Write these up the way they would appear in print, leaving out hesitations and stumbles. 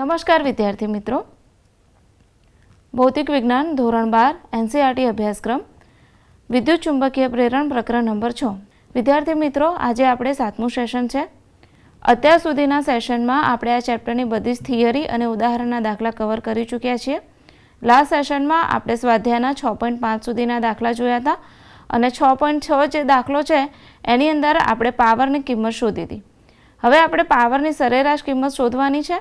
નમસ્કાર વિદ્યાર્થી મિત્રો, ભૌતિક વિજ્ઞાન ધોરણ 12 NCERT અભ્યાસક્રમ વિદ્યુત ચુંબકીય પ્રેરણ પ્રકરણ નંબર 6. વિદ્યાર્થી મિત્રો, આજે આપણે 7મું સેશન છે. અત્યાર સુધીના સેશનમાં આપણે આ ચેપ્ટરની બધી જ થિયરી અને ઉદાહરણના દાખલા કવર કરી ચૂક્યા છીએ. લાસ્ટ સેશનમાં આપણે સ્વાધ્યાયના 6.5 સુધીના દાખલા જોયા હતા અને 6.6 જે દાખલો છે એની અંદર આપણે પાવરની કિંમત શોધી હતી. હવે આપણે પાવરની સરેરાશ કિંમત શોધવાની છે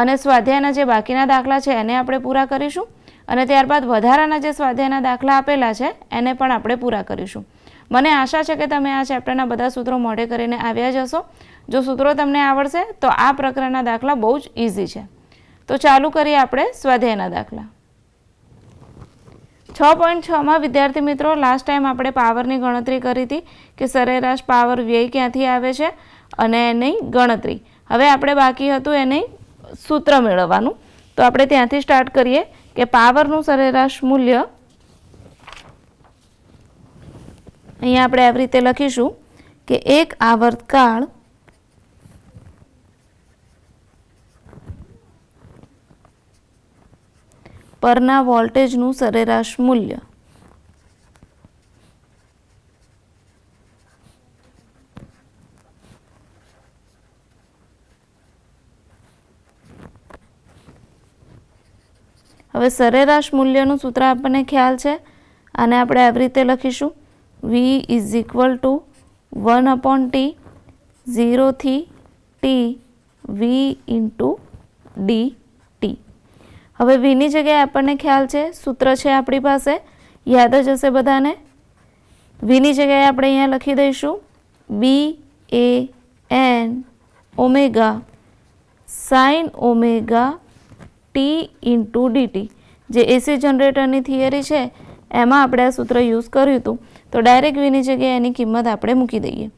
અને સ્વાધ્યાયના જે બાકીના દાખલા છે એને આપણે પૂરા કરીશું અને ત્યારબાદ વધારાના જે સ્વાધ્યાયના દાખલા આપેલા છે એને પણ આપણે પૂરા કરીશું. મને આશા છે કે તમે આ ચેપ્ટરના બધા સૂત્રો મોઢે કરીને આવ્યા જ હશો. જો સૂત્રો તમને આવડશે તો આ પ્રકરણના દાખલા બહુ જ ઇઝી છે. તો ચાલુ કરીએ આપણે સ્વાધ્યાયના દાખલા. 6.6માં વિદ્યાર્થી મિત્રો, લાસ્ટ ટાઈમ આપણે પાવરની ગણતરી કરી હતી કે સરેરાશ પાવર વ્યય ક્યાંથી આવે છે અને એની ગણતરી. હવે આપણે બાકી હતું એની સૂત્ર મેળવવાનું. તો આપણે ત્યાંથી સ્ટાર્ટ કરીએ કે પાવરનું સરેરાશ મૂલ્ય અહીંયા આપણે આવી રીતે લખીશું કે એક આવર્તકાળ પરના વોલ્ટેજનું સરેરાશ મૂલ્ય હવે સરેરાશ મૂલ્યનું સૂત્ર આપણને ખ્યાલ છે. આને આપણે આવી રીતે લખીશું V is equal two 1/t 0 થી t V ઇન્ટુ dt. હવે વીની જગ્યાએ આપણને ખ્યાલ છે, સૂત્ર છે આપણી પાસે, યાદ જ હશે બધાને. વીની જગ્યાએ આપણે અહીંયા લખી દઈશું BAN omega sine omega t into dt. જે એસી જનરેટરની થિયરી છે એમાં આપણે આ સૂત્ર યુઝ કર્યું હતું. તો ડાયરેક્ટ વીની જગ્યાએ એની કિંમત આપણે મૂકી દઈએ.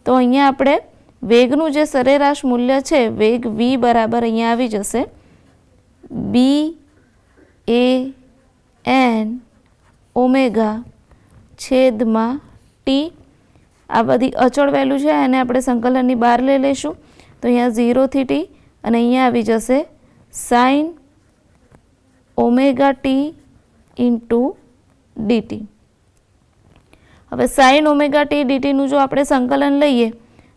તો અહીંયા આપણે વેગનું જે સરેરાશ મૂલ્ય છે, વેગ v બરાબર અહીંયા આવી જશે BAN ઓમેગા છેદમાં t. આ બધી અચળ વેલ્યુ છે એને આપણે સંકલનની બહાર લઈ લઈશું. તો અહીંયા 0 થી t અને અહીંયા આવી જશે sine omega t into dt. હવે સાઇન ઓમેગા t dt નું જો આપણે સંકલન લઈએ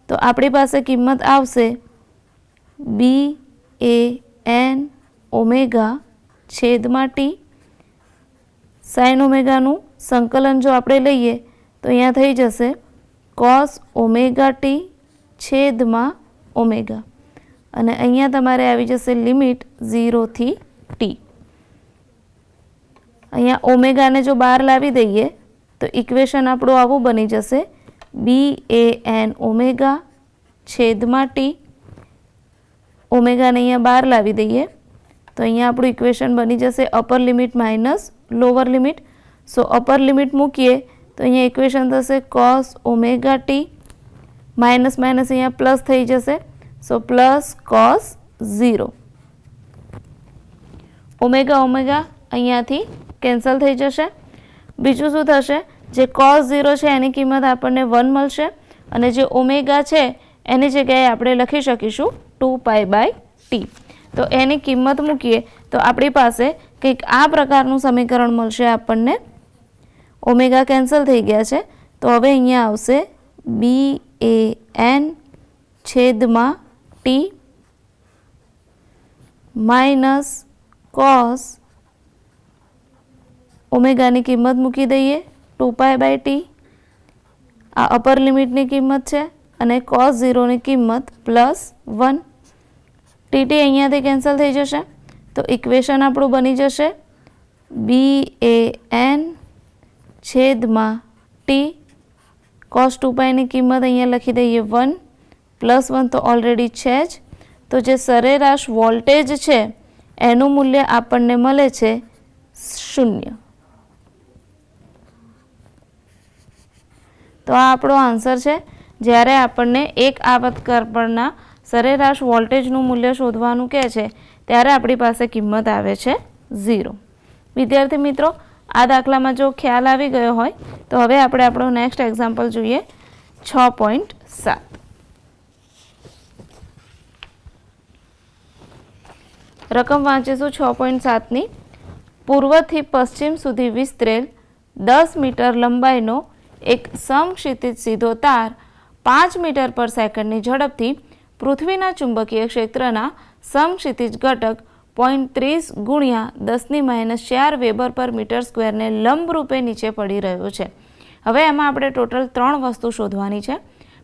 તો આપણી પાસે કિંમત આવશે BAN ઓમેગા છેદમાં t. સાઇન ઓમેગાનું સંકલન જો આપણે લઈએ તો અહીંયા થઈ જશે કોસ ઓમેગા t છેદમાં ઓમેગા અને અહીંયા તમારે આવી જશે લિમિટ 0 થી t. અહીંયા ઓમેગાને જો બહાર લાવી દઈએ તો ઇક્વેશન આપણું આવું બની જશે BAN ઓમેગા છેદમાં t. ઓમેગાને અહીંયા બહાર લાવી દઈએ તો અહીંયા આપણું ઇક્વેશન બની જશે upper limit minus lower limit. So upper limit મૂકીએ તો અહીંયા ઇક્વેશન થશે cos omega t minus minus અહીંયા પ્લસ થઈ જશે. So plus cos 0. Omega omega અહીંયાથી કેન્સલ થઈ જશે. બીજું શું થશે, જે કોસ 0 છે એની કિંમત આપણને 1 મળશે અને જે ઓમેગા છે એની જગ્યાએ આપણે લખી શકીશું 2π/t. તો એની કિંમત મૂકીએ તો આપણી પાસે કંઈક આ પ્રકારનું સમીકરણ મળશે આપણને. ઓમેગા કેન્સલ થઈ ગયા છે તો હવે અહીંયા આવશે BAN છેદમાં t માઇનસ કોસ ઓમેગાની કિંમત મૂકી દઈએ 2π/t. આ અપર લિમિટની કિંમત છે અને કોસ 0ની કિંમત +1. tt અહીંયાથી કેન્સલ થઈ જશે તો ઇક્વેશન આપણું બની જશે BAN છેદમાં t કોસ 2πની કિંમત અહીંયા લખી દઈએ 1 +1 તો ઓલરેડી છે જ. તો જે સરેરાશ વોલ્ટેજ છે એનું મૂલ્ય આપણને મળે છે 0. તો આ આપણો આન્સર છે. જ્યારે આપણને એક આવર્તકાળ પરના સરેરાશ વોલ્ટેજનું મૂલ્ય શોધવાનું કહે છે ત્યારે આપણી પાસે કિંમત આવે છે 0. વિદ્યાર્થી મિત્રો, આ દાખલામાં જો ખ્યાલ આવી ગયો હોય તો હવે આપણે આપણો નેક્સ્ટ એક્ઝામ્પલ જોઈએ 6.7. રકમ વાંચીશું 6.7ની. પૂર્વથી પશ્ચિમ સુધી વિસ્તરેલ 10 મીટર લંબાઈનો એક સમક્ષિતિજ સીધો તાર 5 મીટર પર સેકન્ડની ઝડપથી પૃથ્વીના ચુંબકીય ક્ષેત્રના સમક્ષિતિજ ઘટક 0.30 ગુણ્યા 10⁻⁴ વેબર પર મીટર સ્ક્વેરને લંબરૂપે નીચે પડી રહ્યો છે. હવે એમાં આપણે ટોટલ 3 વસ્તુ શોધવાની છે.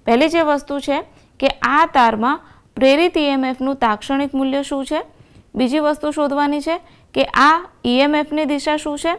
પહેલી જે વસ્તુ છે કે આ તારમાં પ્રેરિત ઈએમએફનું તાક્ષણિક મૂલ્ય શું છે. બીજી વસ્તુ શોધવાની છે કે આ ઈએમએફની દિશા શું છે.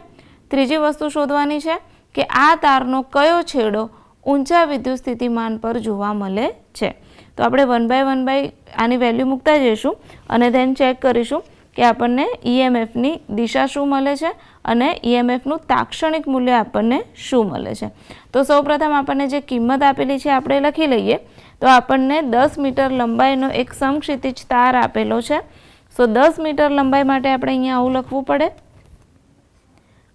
ત્રીજી વસ્તુ શોધવાની છે કે આ તારનો કયો છેડો ઊંચા વિદ્યુત સ્થિતિમાન પર જોવા મળે છે. તો આપણે 1 બાય 1 આની વેલ્યુ મૂકતા જઈશું અને ધેન ચેક કરીશું કે આપણને ઈએમએફની દિશા શું મળે છે અને ઈએમએફનું તાક્ષણિક મૂલ્ય આપણને શું મળે છે. તો સૌપ્રથમ આપણને જે કિંમત આપેલી છે આપણે લખી લઈએ. તો આપણને 10 મીટર લંબાઈનો એક સમક્ષિતિજ તાર આપેલો છે. સો 10 મીટર લંબાઈ માટે આપણે અહીંયા આવું લખવું પડે.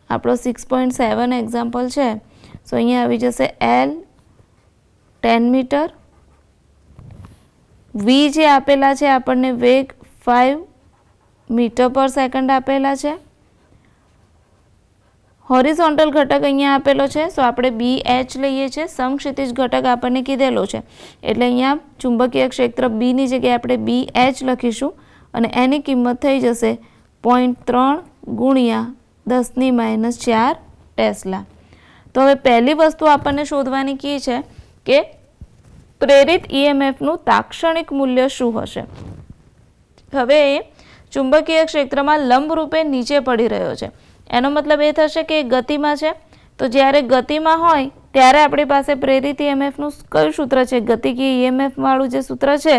આપણો 6.7 એક્ઝામ્પલ છે. સો અહીંયા આવી જશે L 10 મીટર. વી જે આપેલા છે આપણને વેગ 5 મીટર પર સેકન્ડ આપેલા છે. હોરિઝોન્ટલ ઘટક અહીંયા આપેલો છે. સો આપણે BH લઈએ છીએ. સમક્ષિતિજ ઘટક આપણને કીધેલો છે એટલે અહીંયા ચુંબકીય ક્ષેત્ર બીની જગ્યાએ આપણે BH લખીશું અને એની કિંમત થઈ જશે 0.3 ગુણ્યા 10⁻⁴ ટેસ્લા. તો હવે પહેલી વસ્તુ આપણને શોધવાની કી છે કે પ્રેરિત ઈએમએફનું તાક્ષણિક મૂલ્ય શું હશે. હવે એ ચુંબકીય ક્ષેત્રમાં લંબરૂપે નીચે પડી રહ્યો છે. એનો મતલબ એ થશે કે ગતિમાં છે. તો જ્યારે ગતિમાં હોય ત્યારે આપણી પાસે પ્રેરિત ઈએમએફનું કયું સૂત્ર છે, ગતિકીય ઈએમએફ વાળું જે સૂત્ર છે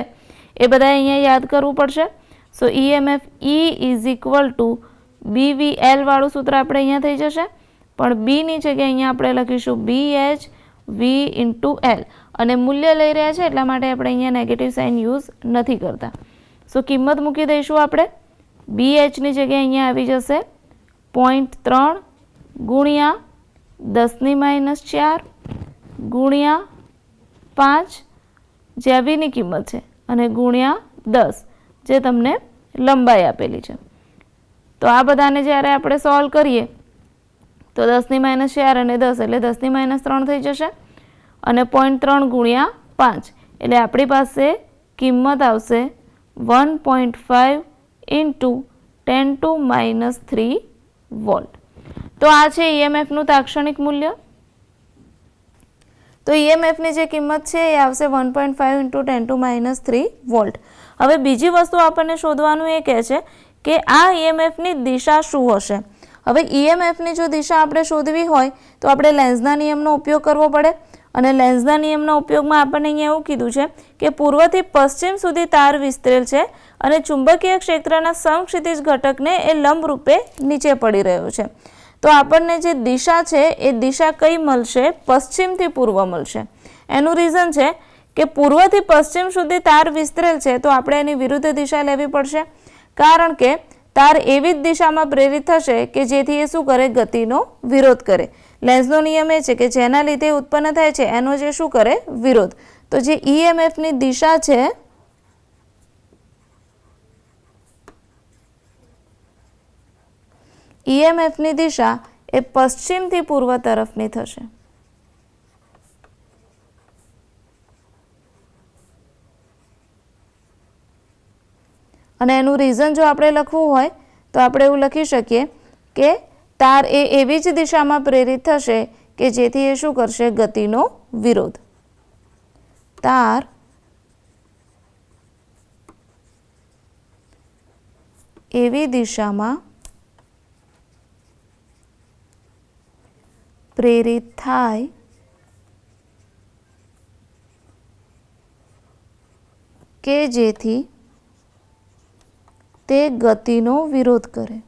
એ બધા અહીંયા યાદ કરવું પડશે. સો ઈએમએફ E = BVL વાળું સૂત્ર આપણે અહીંયા થઈ જશે. પણ બીની જગ્યાએ અહીંયા આપણે લખીશું BH V × L અને મૂલ્ય લઈ રહ્યા છે એટલા માટે આપણે અહીંયા નેગેટિવ સાઇન યુઝ નથી કરતા. સો કિંમત મૂકી દઈશું આપણે. BHની જગ્યાએ અહીંયા આવી જશે 0.3 ગુણ્યા 10⁻⁴ ગુણ્યા 5 જે Vની કિંમત છે અને ગુણ્યા 10 જે તમને લંબાઈ આપેલી છે. તો આ બધાને જ્યારે આપણે સોલ્વ કરીએ તો 10⁻⁴ અને 10 એટલે 10⁻³ થઈ જશે અને 0.3 ગુણ્યા 5 એટલે આપણી પાસે કિંમત આવશે 1.5 × 10⁻³ વોલ્ટ. તો આ છે ઈએમએફનું તાક્ષણિક મૂલ્ય. તો ઈએમએફની જે કિંમત છે એ આવશે 1.5 × 10⁻³ વોલ્ટ. હવે બીજી વસ્તુ આપણને શોધવાનું એ કહે છે કે આ ઈએમએફની દિશા શું હશે. હવે ઈએમએફની જો દિશા આપણે શોધવી હોય તો આપણે લેન્ઝના નિયમનો ઉપયોગ કરવો પડે અને લેન્ઝના નિયમના ઉપયોગમાં આપણને અહીંયા એવું કીધું છે કે પૂર્વથી પશ્ચિમ સુધી તાર વિસ્તરેલ છે અને ચુંબકીય ક્ષેત્રના સમક્ષિતિજ ઘટકને એ લંબરૂપે નીચે પડી રહ્યો છે. તો આપણને જે દિશા છે એ દિશા કઈ મળશે? પશ્ચિમથી પૂર્વ મળશે. એનું રીઝન છે કે પૂર્વથી પશ્ચિમ સુધી તાર વિસ્તરેલ છે તો આપણે એની વિરુદ્ધ દિશા લેવી પડશે કારણ કે તાર એવી જ દિશામાં પ્રેરિત થશે કે જેથી એ શું કરે? ગતિનો વિરોધ કરે. લેન્ઝનો નિયમ એ છે કે જેના લીધે ઉત્પન્ન થાય છે એનો જે શું કરે? વિરોધ. તો જે ઈએમએફની દિશા છે ઈએમએફની દિશા એ પશ્ચિમથી પૂર્વ તરફની થશે. અને એનું રીઝન જો આપણે લખવું હોય તો આપણે એવું લખી શકીએ કે તાર એ એવી જ દિશામાં પ્રેરિત થશે કે જેથી એ શું કરશે? ગતિનો વિરોધ. તાર એવી દિશામાં પ્રેરિત થાય કે જેથી તે ગતિનો વિરોધ કરે.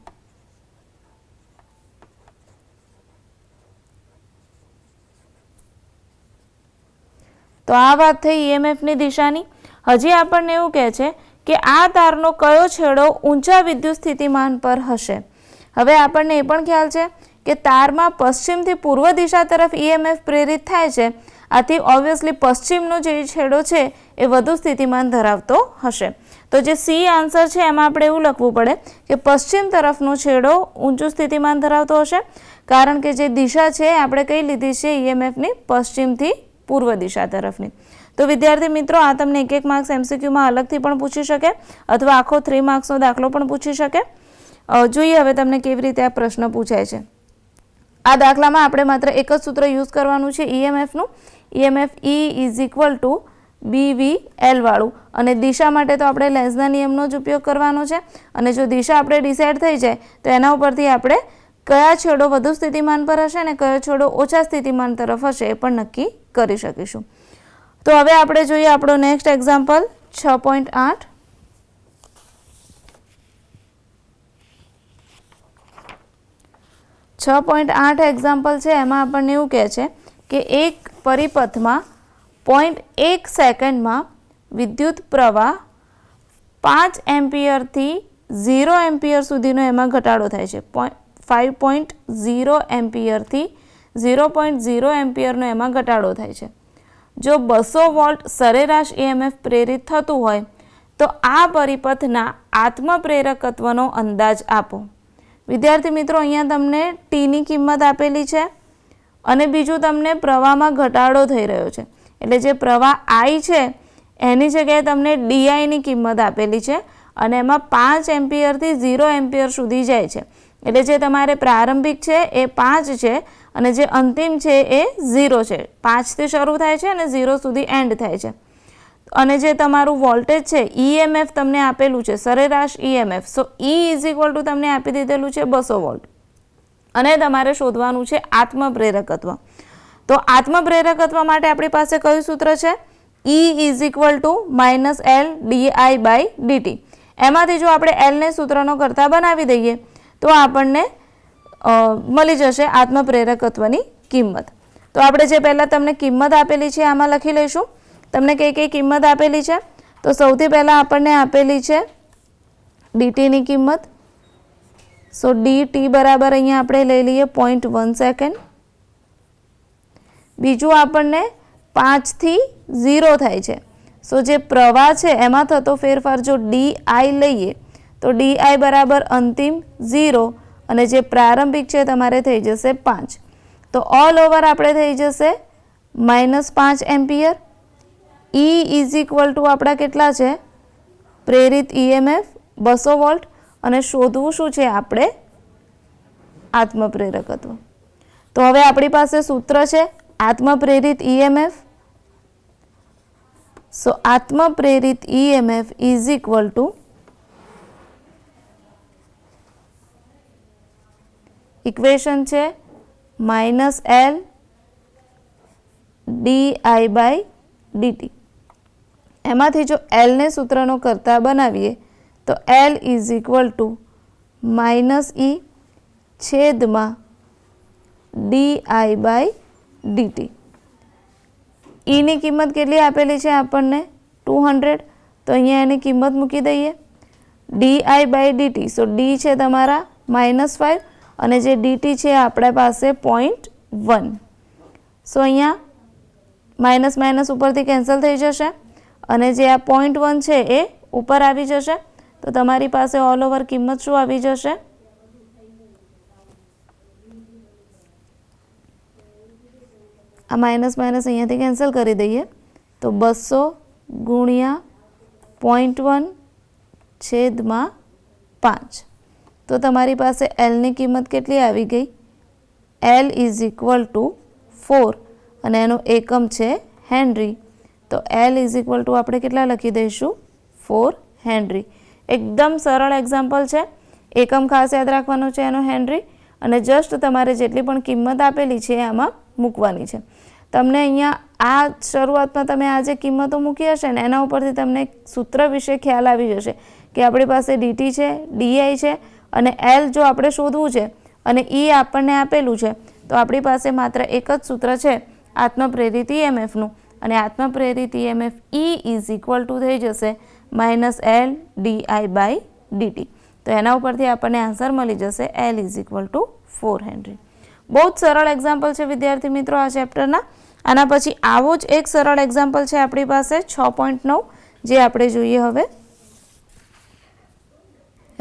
તો આ વાત થઈ ઈએમએફની દિશાની. હજી આપણને એવું કહે છે કે આ તારનો કયો છેડો ઊંચા વિદ્યુત સ્થિતિમાન પર હશે. હવે આપણને એ પણ ખ્યાલ છે કે તારમાં પશ્ચિમથી પૂર્વ દિશા તરફ ઈએમએફ પ્રેરિત થાય છે. આથી ઓબ્વિયસલી પશ્ચિમનો જે છેડો છે એ વધુ સ્થિતિમાન ધરાવતો હશે. तो जे सी आंसर है एमां आपणे एवुं लखवुं पड़े कि पश्चिम तरफनो छेडो ऊंचुं स्थितिमान धरावतो हशे, कारण के जे दिशा है आपणे कई लीधी छे ईएमएफ नी पश्चिमथी पूर्व दिशा तरफनी। तो विद्यार्थी मित्रों आ तमने 1-1 मार्क्स एमसीक्यू में अलगथी पण पूछी शके अथवा आखो 3 मार्क्सनो दाखलो पण पूछी शके। જોઈએ હવે તમને કેવી રીતે આ પ્રશ્ન પૂછાય છે। આ દાખલામાં આપણે માત્ર એક જ સૂત્ર યુઝ કરવાનું છે ઈએમએફનું, ઈએમએફ E = BVL વાળું, અને દિશા માટે તો આપણે લેન્ઝના નિયમનો જ ઉપયોગ કરવાનો છે। અને જો દિશા આપણે ડિસાઇડ થઈ જાય તો એના ઉપરથી આપણે કયા છેડો વધુ સ્થિતિમાન પર હશે અને કયો છેડો ઓછા સ્થિતિમાન તરફ હશે એ પણ નક્કી કરી શકીશું। તો હવે આપણે જોઈએ આપણો નેક્સ્ટ એક્ઝામ્પલ 6.8। 6.8 એક્ઝામ્પલ છે એમાં આપણને એવું કહે છે કે એક પરિપથમાં 0.1 સેકન્ડમાં વિદ્યુત પ્રવાહ 5 એમ્પિયરથી 0 એમ્પિયર સુધીનો એમાં ઘટાડો થાય છે। 5.0 એમ્પિયરથી 0.0 એમ્પિયરનો એમાં ઘટાડો થાય છે। જો 200 વોલ્ટ સરેરાશ ઈએમએફ પ્રેરિત થતું હોય તો આ પરિપથના આત્મપ્રેરકત્વનો અંદાજ આપો। विद्यार्थी मित्रों अहींया तमने टी नी किंमत आपेली छे अने बीजुं तमने प्रवाहमां घटाडो थई रह्यो छे, एटले जे प्रवाह आई छे एनी जग्याए तमने डीआई नी किंमत आपेली छे अने एमां 5 एम्पियरथी 0 एम्पियर सुधी जाय छे। एटले जे तमारे प्रारंभिक छे ए 5 छे अने जे अंतिम छे ए 0 छे। 5 थी शरू थाय छे अने 0 सुधी एंड थाय छे। અને જે તમારું વોલ્ટેજ છે ઈએમએફ તમને આપેલું છે સરેરાશ ઈએમએફ, સો E તમને આપી દીધેલું છે 200 વોલ્ટ અને તમારે શોધવાનું છે આત્મપ્રેરકત્વ। તો આત્મપ્રેરકત્વ માટે આપણી પાસે કયું સૂત્ર છે? E - L di/dt। એમાંથી જો આપણે L ને સૂત્રનો કરતા બનાવી દઈએ તો આપણને મળી જશે આત્મપ્રેરકત્વની કિંમત। તો આપણે જે પહેલા તમને કિંમત આપેલી છે આમાં લખી લઈશું। તમને કઈ કિંમત આપેલી છે? તો સૌથી પહેલા આપણને આપેલી છે dt ની કિંમત। સો dt બરાબર અહીંયા આપણે લઈ લઈએ 0.1 સેકન્ડ। બીજું આપણને 5 થી 0 થાય છે, સો જે પ્રવાહ છે એમાં થતો ફેરફાર જો di લઈએ તો di બરાબર અંતિમ 0 અને જે પ્રારંભિક છે તમારે થઈ જશે 5। તો ઓલ ઓવર આપણે થઈ જશે -5 એમ્પિયર। E = આપણા કેટલા છે? પ્રેરિત ઈએમએફ 200 વોલ્ટ અને શોધવું શું છે આપણે? આત્મપ્રેરકત્વ। તો હવે આપણી પાસે સૂત્ર છે આત્મપ્રેરિત ઈએમએફ। સો આત્મપ્રેરિત ઈએમએફ = ઇક્વેશન છે -L di/dt। એમાંથી જો L ને સૂત્રનો કરતા બનાવીએ તો L - E છેદમાં di/dt। E ની કિંમત કેટલી આપેલી છે આપણને? 200। તો અહીંયા એની કિંમત મૂકી દઈએ। di/dt, સો d છે તમારા -5 અને જે dt છે આપણા પાસે 0.1। સો અહીંયા માઇનસ માઇનસ ઉપરથી કેન્સલ થઈ જશે અને જે આ 0.1 છે એ ઉપર આવી જશે। તો તમારી પાસે ઓલ ઓવર કિંમત શું આવી જશે? આ માઇનસ માઇનસ અહીંયાથી કેન્સલ કરી દઈએ તો 200 ગુણ્યા 0.1 છેદમાં 5। તો તમારી પાસે L ની કિંમત કેટલી આવી ગઈ? L = 4 અને એનો એકમ છે હેનરી। તો L = આપણે કેટલા લખી દઈશું? 4 હેનરી। એકદમ સરળ એક્ઝામ્પલ છે। એકમ ખાસ યાદ રાખવાનો છે એનો હેનરી અને જસ્ટ તમારે જેટલી પણ કિંમત આપેલી છે આમાં મૂકવાની છે। તમને અહીંયા આ શરૂઆતમાં તમે આ જે કિંમતો મૂકી હશે ને એના ઉપરથી તમને સૂત્ર વિશે ખ્યાલ આવી જશે કે આપણી પાસે dt છે, di છે અને L જો આપણે શોધવું છે અને E આપણને આપેલું છે તો આપણી પાસે માત્ર એક જ સૂત્ર છે આત્મપ્રેરિત ઈએમએફનું અને આત્મપ્રેરિત ઈએમએફ E = થઈ જશે -L di/dt। તો એના ઉપરથી આપણને આન્સર મળી જશે L = 4 હેનરી। બહુ જ સરળ એક્ઝામ્પલ છે વિદ્યાર્થી મિત્રો આ ચેપ્ટરના। આના પછી આવો જ એક સરળ એક્ઝામ્પલ છે આપણી પાસે 6.9 જે આપણે જોઈએ હવે।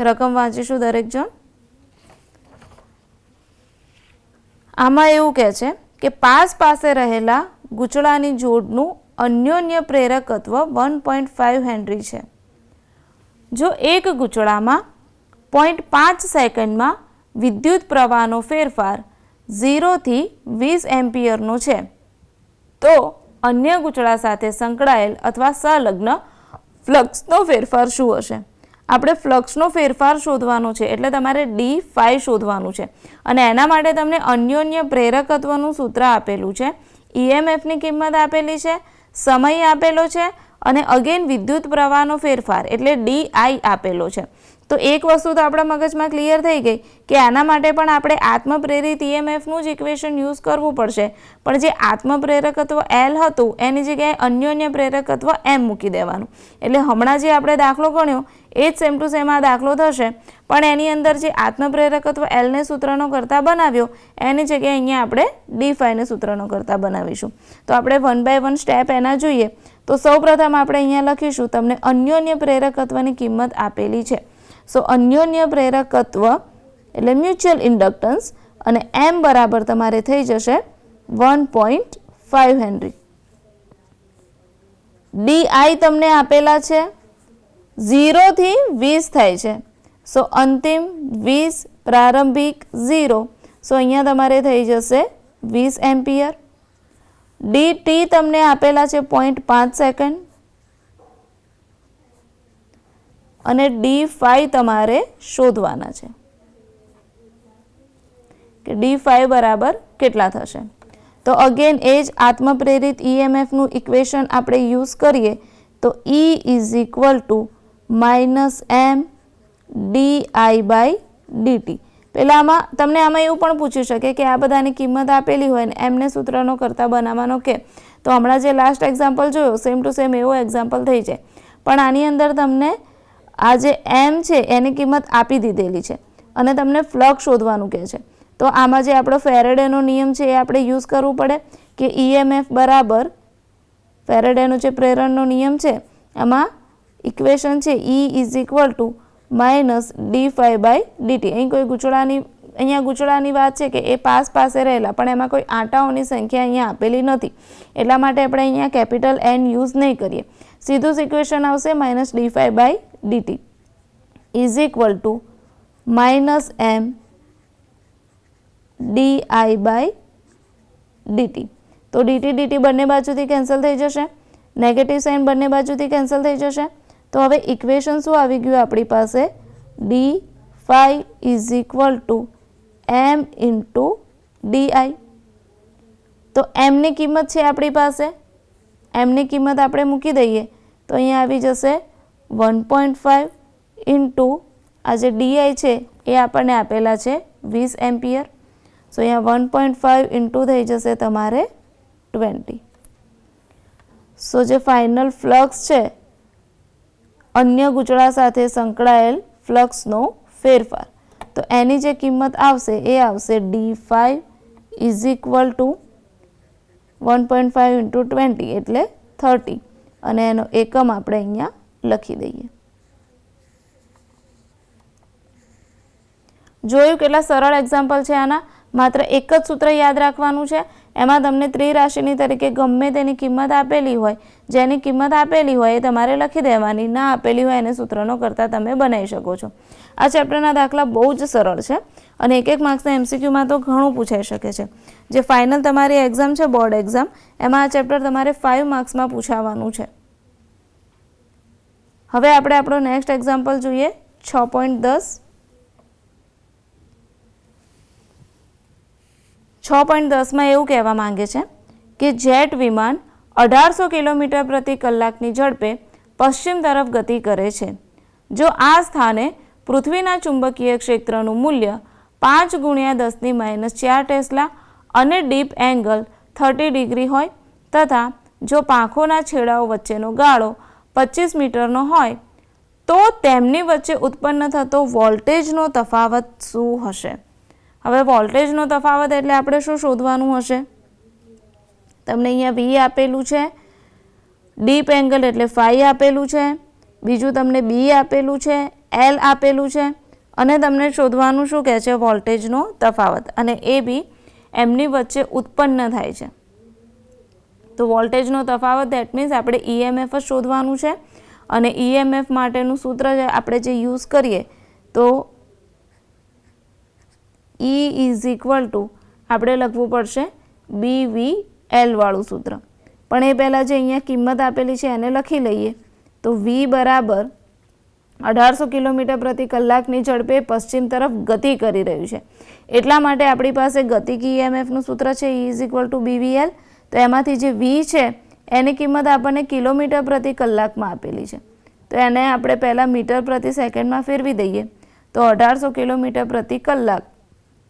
રકમ વાંચીશું દરેક જણ. આમાં એવું કહે છે કે પાસ પાસે રહેલા ગૂંચળાની જોડનું અન્યોન્ય પ્રેરકત્વ 1.5 હેનરી છે. જો એક ગૂંચળામાં 0.5 સેકન્ડમાં વિદ્યુત પ્રવાહનો ફેરફાર 0 થી 20 એમ્પિયરનો છે, તો અન્ય ગૂંચળા સાથે સંકળાયેલ અથવા સંલગ્ન ફ્લક્સનો ફેરફાર શું હશે? આપણે ફ્લક્સનો ફેરફાર શોધવાનો છે, એટલે તમારે d5 શોધવાનું છે. અને એના માટે તમને અન્યોન્ય પ્રેરકત્વનું સૂત્ર આપેલું છે, EMFની કિંમત આપેલી છે, સમય આપેલો છે અને અગેન વિદ્યુત પ્રવાહનો ફેરફાર એટલે DI આપેલો છે. તો એક વસ્તુ તો આપણા મગજમાં ક્લિયર થઈ ગઈ કે આના માટે પણ આપણે આત્મપ્રેરિત EMFનું જ ઇક્વેશન યુઝ કરવું પડશે, પણ જે આત્મપ્રેરકત્વ L હતું એની જગ્યાએ અન્યોન્ય પ્રેરકત્વ M મૂકી દેવાનું. એટલે હમણાં જે આપણે દાખલો ગણ્યો એ જ સેમ ટુ સેમ આ દાખલો થશે, પણ એની અંદર જે આત્મપ્રેરકત્વ Lને સૂત્રનો કરતા બનાવ્યો એની જગ્યાએ અહીંયા આપણે D5ને સૂત્રનો કરતા બનાવીશું. તો આપણે 1 by 1 સ્ટેપ એના જોઈએ. તો સૌપ્રથમ આપણે અહીંયા લખીશું તમને અન્યોન્ય પ્રેરકત્વની કિંમત આપેલી છે. સો અન્યોન્ય પ્રેરકત્વ એટલે મ્યુચ્યુઅલ ઇન્ડક્ટન્સ અને M બરાબર તમારે થઈ જશે 1.5 હેનરી. DI તમને આપેલા છે 0 થી 20 થાય છે. સો અંતિમ 20 પ્રારંભિક 0. સો અહીંયા તમારે થઈ જશે 20 એમ્પિયર. DT તમને આપેલા છે 0.5 સેકન્ડ અને D5 તમારે શોધવાના છે કે D5 બરાબર કેટલા થશે. તો અગેન એ જ આત્મપ્રેરિત EMFનું ઇક્વેશન આપણે યુઝ કરીએ તો E is equal two -M DI/dt. પહેલાં તમને આમાં એવું પણ પૂછી શકે કે આ બધાની કિંમત આપેલી હોય ને એમને સૂત્રનો કરતા બનાવવાનો કે, તો હમણાં જે લાસ્ટ એક્ઝામ્પલ જોયો સેમ ટુ સેમ એવો એક્ઝામ્પલ થઈ જાય, પણ આની અંદર તમને આ જે M છે એની કિંમત આપી દીધેલી છે અને તમને ફ્લક્સ શોધવાનું કહે છે. તો આમાં જે આપણો ફેરેડેનો નિયમ છે એ આપણે યુઝ કરવું પડે કે EMF બરાબર ફેરેડેનો જે પ્રેરણનો નિયમ છે એમાં ઇક્વેશન છે E is equal two -d5/dt. અહીંયા ગૂંચળાની વાત છે કે એ પાસે રહેલા, પણ એમાં કોઈ આંટાઓની સંખ્યા અહીંયા આપેલી નથી, એટલા માટે આપણે અહીંયા કેપિટલ N યુઝ નહીં કરીએ. સીધું જ ઇક્વેશન આવશે -d5/dt is equal two -M DI/dt. તો dt બંને બાજુથી કેન્સલ થઈ જશે, નેગેટિવ સાઇન બંને બાજુથી કેન્સલ થઈ જશે. તો હવે ઇક્વેશન શું આવી ગયું આપણી પાસે? D5 is equal two M into DI. તો Mની કિંમત છે આપણી પાસે, Mની કિંમત આપણે મૂકી દઈએ તો અહીંયા આવી જશે 1.5 ઇન્ટુ આ જે DI છે એ આપણને આપેલા છે 20 એમ્પિયર. સો અહીંયા 1.5 ઇન્ટુ થઈ જશે તમારે 20. સો જે ફાઇનલ ફ્લક્સ છે અન્ય ગૂંચળા સાથે સંકળાયેલ ફ્લક્સનો ફેરફાર, તો એની જે કિંમત આવશે એ આવશે D5 is equal two 1.5 into 20 એટલે 30 અને એનો એકમ આપણે અહીંયા લખી દઈએ. જોયું કેટલા સરળ એક્ઝામ્પલ છે આના. માત્ર એક જ સૂત્ર યાદ રાખવાનું છે, એમાં તમને ત્રિરાશિની તરીકે ગમે તેની કિંમત આપેલી હોય, જેની કિંમત આપેલી હોય એ તમારે લખી દેવાની, ના આપેલી હોય એને સૂત્રનો કરતા તમે બનાવી શકો છો. આ ચેપ્ટરના દાખલા બહુ જ સરળ છે અને એક માર્ક્સના MCQમાં તો ઘણું પૂછાઈ શકે છે. જે ફાઇનલ તમારી એક્ઝામ છે બોર્ડ એક્ઝામ, એમાં આ ચેપ્ટર તમારે 5 માર્ક્સમાં પૂછાવાનું છે. હવે આપણે આપણો નેક્સ્ટ એક્ઝામ્પલ જોઈએ 6.10. 6.10માં એવું કહેવા માંગે છે કે જેટ વિમાન 1800 કિલોમીટર પ્રતિ કલાકની ઝડપે પશ્ચિમ તરફ ગતિ કરે છે. જો આ સ્થાને પૃથ્વીના ચુંબકીય ક્ષેત્રનું મૂલ્ય 5 × 10⁻⁴ ટેસ્લા અને ડીપ એંગલ 30 ડિગ્રી હોય તથા જો પાંખોના છેડાઓ વચ્ચેનો ગાળો 25 મીટરનો હોય તો તેમની વચ્ચે ઉત્પન્ન થતો વોલ્ટેજનો તફાવત શું હશે? હવે વોલ્ટેજનો તફાવત એટલે આપણે શું શોધવાનું હશે? તમને અહીંયા V આપેલું છે, ડીપ એંગલ એટલે φ આપેલું છે, બીજું તમને બી આપેલું છે, એલ આપેલું છે અને તમને શોધવાનું શું કહે છે? વોલ્ટેજનો તફાવત. અને એ બી એમની વચ્ચે ઉત્પન્ન થાય છે. તો વોલ્ટેજનો તફાવત દેટ મીન્સ આપણે EMF જ શોધવાનું છે અને EMF માટેનું સૂત્ર આપણે જે યુઝ કરીએ તો E ઇઝ ઇક્વલ ટુ આપણે લખવું પડશે BVL વાળું સૂત્ર. પણ એ પહેલાં જે અહીંયા કિંમત આપેલી છે એને લખી લઈએ. તો V બરાબર 1800 કિલોમીટર પ્રતિ કલાકની ઝડપે પશ્ચિમ તરફ ગતિ કરી રહ્યું છે. એટલા માટે આપણી પાસે ગતિક EMFનું સૂત્ર છે E is equal two BVL. તો એમાંથી જે V છે એની કિંમત આપણને કિલોમીટર પ્રતિ કલાકમાં આપેલી છે. તો એને આપણે પહેલાં મીટર પ્રતિ સેકન્ડમાં ફેરવી દઈએ. તો 1800 કિલોમીટર પ્રતિ કલાક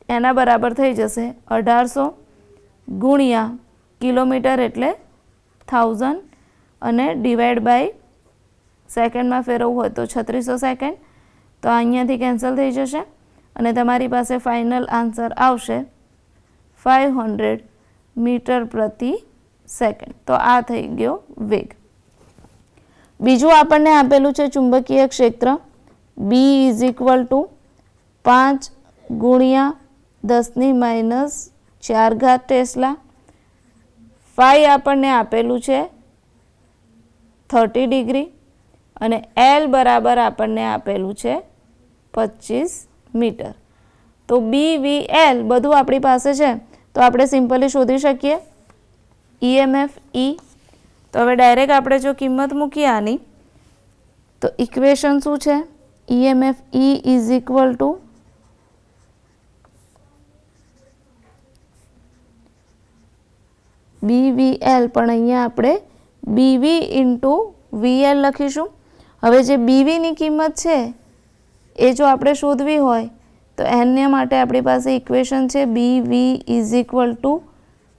એના બરાબર થઈ જશે 1800 ગુણ્યા કિલોમીટર એટલે 1000 અને ડિવાઈડ બાય સેકન્ડમાં ફેરવવું હોય તો 3600 સેકન્ડ. તો અહીંયાથી કેન્સલ થઈ જશે અને તમારી પાસે ફાઇનલ આન્સર આવશે 500 મીટર પ્રતિ સેકન્ડ. તો આ થઈ ગયો વેગ. બીજું આપણને આપેલું છે ચુંબકીય ક્ષેત્ર B ઇઝ ઇક્વલ ટુ 5 ગુણ્યા 10⁻⁴ ટેસ્લા. ફાઈ આપણને આપેલું છે 30 ડિગ્રી અને L બરાબર આપણને આપેલું છે 25 મીટર. તો BVL બધું આપણી પાસે છે તો આપણે સિમ્પલી શોધી શકીએ EMF E. તો હવે ડાયરેક્ટ આપણે જો કિંમત મૂકીએ આની તો ઇક્વેશન શું છે? EMF E is equal two BVL, પણ અહીંયા આપણે BV ઇન્ટુ VL લખીશું. હવે જે BVની કિંમત છે એ જો આપણે શોધવી હોય તો એના માટે આપણી પાસે ઇક્વેશન છે BV is equal two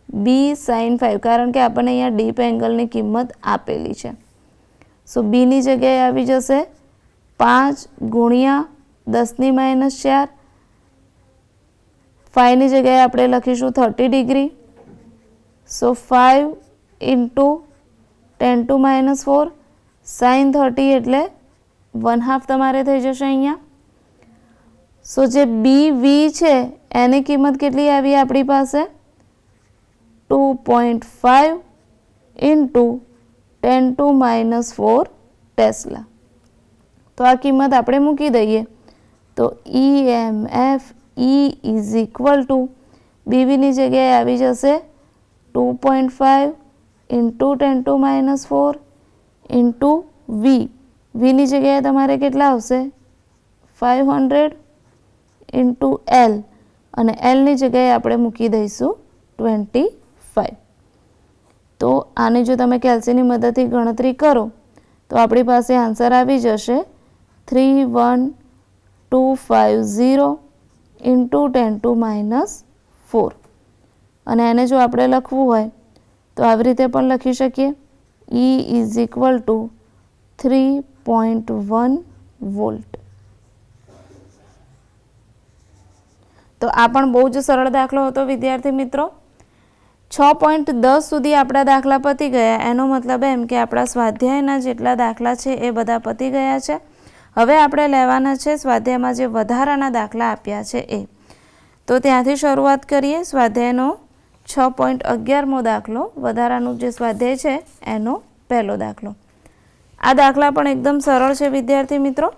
B sin 5, કારણ કે આપણને અહીંયા ડીપ એંગલની કિંમત આપેલી છે. સો બીની જગ્યાએ આવી જશે 5 ગુણ્યા 10⁻⁴. ફાઈની જગ્યાએ આપણે લખીશું 30 ડિગ્રી. સો 5 ઇન્ટુ 10⁻⁴ sin 30 એટલે 1/2 તમારે થઈ જશે અહીંયા. સો જે BV છે એની કિંમત કેટલી આવી આપણી પાસે? 2.5 ઇન્ટુ 10⁻⁴ ટેસ્લા. તો આ કિંમત આપણે મૂકી દઈએ તો EMF E is equal to BVની જગ્યાએ આવી જશે 2.5 ઇન્ટુ 10⁻⁴ ઇન્ટુ Vની જગ્યાએ તમારે કેટલા આવશે? 500 ઇન્ટુ L અને Lની જગ્યાએ આપણે મૂકી દઈશું 25. તો આની જો તમે કેલ્સીની મદદથી ગણતરી કરો તો આપણી પાસે આન્સર આવી જશે 31250 ઇન્ટુ 10⁻⁴. અને એને જો આપણે લખવું હોય તો આવી રીતે પણ લખી શકીએ E is equal two 3.1 volt. તો આ પણ બહુ જ સરળ દાખલો હતો વિદ્યાર્થી મિત્રો. 6.10 સુધી આપણા દાખલા પતી ગયા. એનો મતલબ એમ કે આપણા સ્વાધ્યાયના જેટલા દાખલા છે એ બધા પતી ગયા છે. હવે આપણે લેવાના છે સ્વાધ્યાયમાં જે વધારાના દાખલા આપ્યા છે એ. તો ત્યાંથી શરૂઆત કરીએ. સ્વાધ્યાયનો 6.11મો દાખલો, વધારાનું જે સ્વાધ્યાય છે એનો પહેલો દાખલો. આ દાખલા પણ એકદમ સરળ છે વિદ્યાર્થી મિત્રો.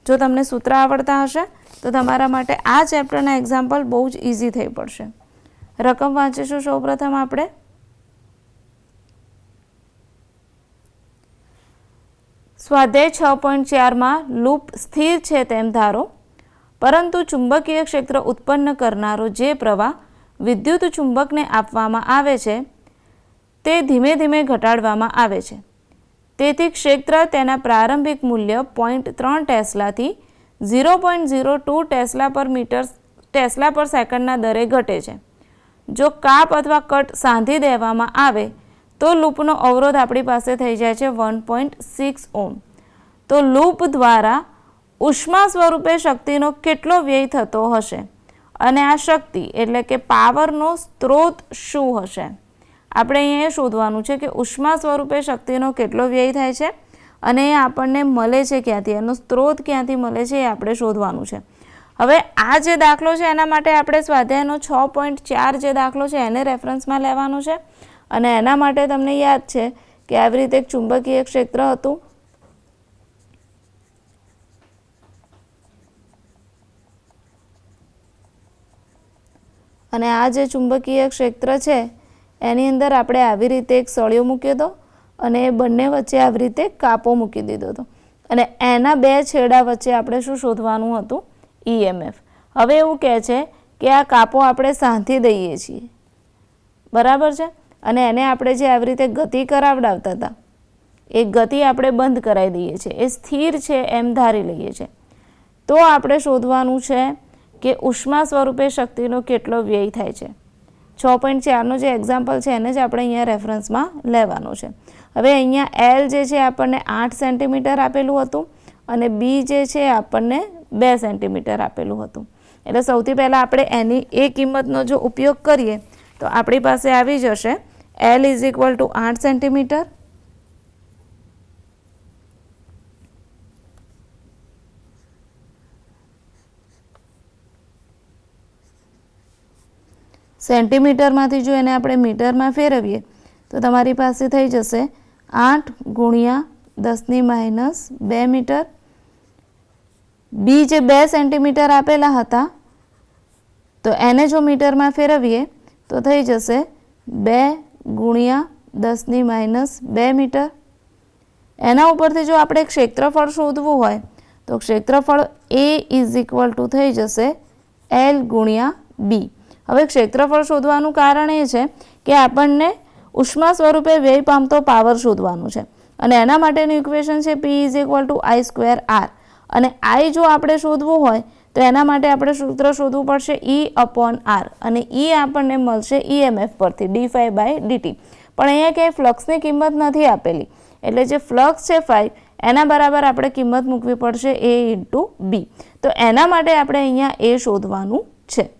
જો તમને સૂત્ર આવડતા હશે તો તમારા માટે આ ચેપ્ટરના એક્ઝામ્પલ બહુ જ ઇઝી થઈ પડશે. રકમ વાંચીશું સૌપ્રથમ આપણે. સ્વાધ્યાય 6.4માં લૂપ સ્થિર છે તેમ ધારો, પરંતુ ચુંબકીય ક્ષેત્ર ઉત્પન્ન કરનારો જે પ્રવાહ વિદ્યુત ચુંબકને આપવામાં આવે છે તે ધીમે ધીમે ઘટાડવામાં આવે છે. તેથી ક્ષેત્ર તેના પ્રારંભિક મૂલ્ય 0.3 ટેસ્લાથી 0.02 ટેસ્લા પર સેકન્ડના દરે ઘટે છે. જો કાપ અથવા કટ સાંધી દેવામાં આવે તો લૂપનો અવરોધ આપણી પાસે થઈ જાય છે 1.6 ઓહ્મ. તો લૂપ દ્વારા ઉષ્મા સ્વરૂપે શક્તિનો કેટલો વ્યય થતો હશે અને આ શક્તિ એટલે કે પાવરનો સ્ત્રોત શું હશે? આપણે અહીંયા એ શોધવાનું છે કે ઉષ્મા સ્વરૂપે શક્તિનો કેટલો વ્યય થાય છે અને એ આપણને મળે છે ક્યાંથી, એનો સ્ત્રોત ક્યાંથી મળે છે એ આપણે શોધવાનું છે. હવે આ જે દાખલો છે એના માટે આપણે સ્વાધ્યાયનો 6.4 જે દાખલો છે એને રેફરન્સમાં લેવાનો છે. અને એના માટે તમને યાદ છે કે આવી રીતે એક ચુંબકીય ક્ષેત્ર હતું. અને આ જે ચુંબકીય ક્ષેત્ર છે એની અંદર આપણે આવી રીતે એક સળિયો મૂક્યો હતો અને એ બંને વચ્ચે આવી રીતે કાપો મૂકી દીધો હતો. અને એના બે છેડા વચ્ચે આપણે શું શોધવાનું હતું? EMF. હવે એવું કહે છે કે આ કાપો આપણે સાંધી દઈએ છીએ, બરાબર છે, અને એને આપણે જે આવી રીતે ગતિ કરાવડાવતા હતા એ ગતિ આપણે બંધ કરાવી દઈએ છીએ, એ સ્થિર છે એમ ધારી લઈએ છીએ. તો આપણે શોધવાનું છે કે ઉષ્મા સ્વરૂપે શક્તિનો કેટલો વ્યય થાય છે. 6.4નો જે એક્ઝામ્પલ છે એને જ આપણે અહીંયા રેફરન્સમાં લેવાનો છે. હવે અહીંયા L જે છે આપણને 8 સેન્ટીમીટર આપેલું હતું અને B જે છે આપણને 2 સેન્ટીમીટર આપેલું હતું. એટલે સૌથી પહેલાં આપણે એની એ કિંમતનો જો ઉપયોગ કરીએ તો આપણી પાસે આવી જશે L = 8 સેન્ટીમીટર સેન્ટીમીટરમાંથી જો એને આપણે મીટરમાં ફેરવીએ તો તમારી પાસે થઈ જશે 8 × 10⁻² મીટર. બી જે 2 સેન્ટીમીટર આપેલા હતા તો એને જો મીટરમાં ફેરવીએ તો થઈ જશે 2 × 10⁻² મીટર. એના ઉપરથી જો આપણે ક્ષેત્રફળ શોધવું હોય તો ક્ષેત્રફળ A = થઈ જશે L × B. હવે ક્ષેત્રફળ શોધવાનું કારણ એ છે કે આપણને ઉષ્મા સ્વરૂપે વ્યય પામતો પાવર શોધવાનું છે અને એના માટેનું ઇક્વેશન છે P = I²R. અને I જો આપણે શોધવું હોય તો એના માટે આપણે સૂત્ર શોધવું પડશે E/R અને E આપણને મળશે EMF પરથી dϕ/dt. પણ અહીંયા ક્યાંય ફ્લક્સની કિંમત નથી આપેલી, એટલે જે ફ્લક્સ છે ϕ એના બરાબર આપણે કિંમત મૂકવી પડશે A × B. તો એના માટે આપણે અહીંયા A શોધવાનું છે.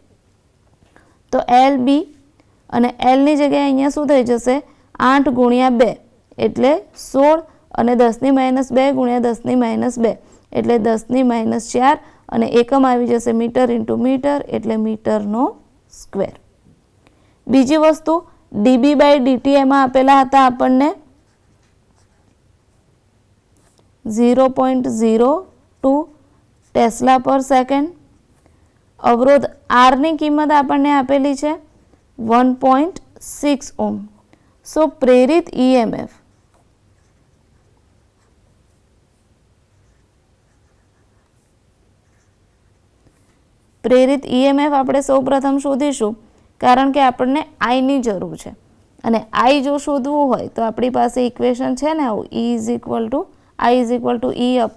તો LB અને Lની જગ્યાએ અહીંયા શું થઈ જશે? 8 × 2 એટલે 16 અને 10⁻² × 10⁻². એટલે 10⁻4 અને એકમ આવી જશે મીટર × મીટર એટલે મીટરનો સ્ક્વેર. બીજી વસ્તુ dB/dt એમાં આપેલા હતા આપણને 0.02 ટેસ્લા પર સેકન્ડ. અવરોધ આરની કિંમત આપણને આપેલી છે 1.6 ઓહ્મ. સો પ્રેરિત EMF આપણે સૌ પ્રથમ શોધીશું કારણ કે આપણને આઈની જરૂર છે અને આઈ જો શોધવું હોય તો આપણી પાસે ઇક્વેશન છે ને આવું I = E/R.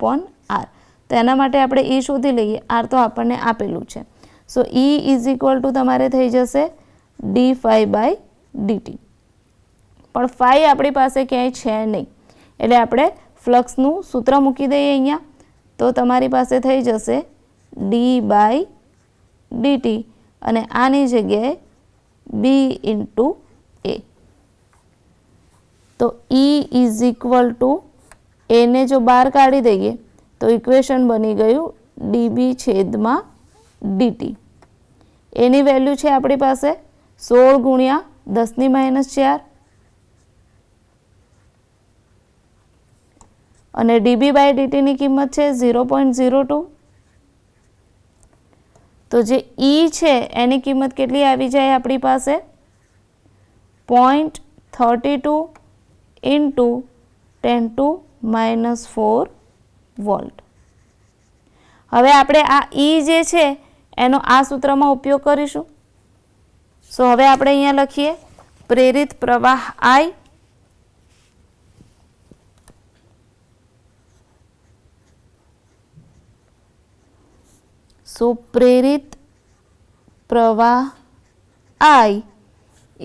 તો એના માટે આપણે E શોધી લઈએ. R તો આપણને આપેલું છે. સો E = તમારે થઈ જશે dϕ/dt. પણ ફાઈ આપણી પાસે ક્યાંય છે નહીં એટલે આપણે ફ્લક્સનું સૂત્ર મૂકી દઈએ અહીંયા. તો તમારી પાસે થઈ જશે d/dt અને આની જગ્યાએ B × A. તો E = એને જો બહાર કાઢી દઈએ તો ઇક્વેશન બની ગયું dB/dt. એની વેલ્યુ છે આપણી પાસે 16 × 10⁻4 અને dB/dt ની કિંમત છે 0.02. તો જે E છે એની કિંમત કેટલી આવી જાય આપણી પાસે? 0.32 × 10⁻⁴ વોલ્ટ. હવે આપણે આ E જે છે એનો આ સૂત્રમાં ઉપયોગ કરીશું. સો હવે આપણે અહીંયા લખીએ પ્રેરિત પ્રવાહ I પ્રેરિત પ્રવાહ I =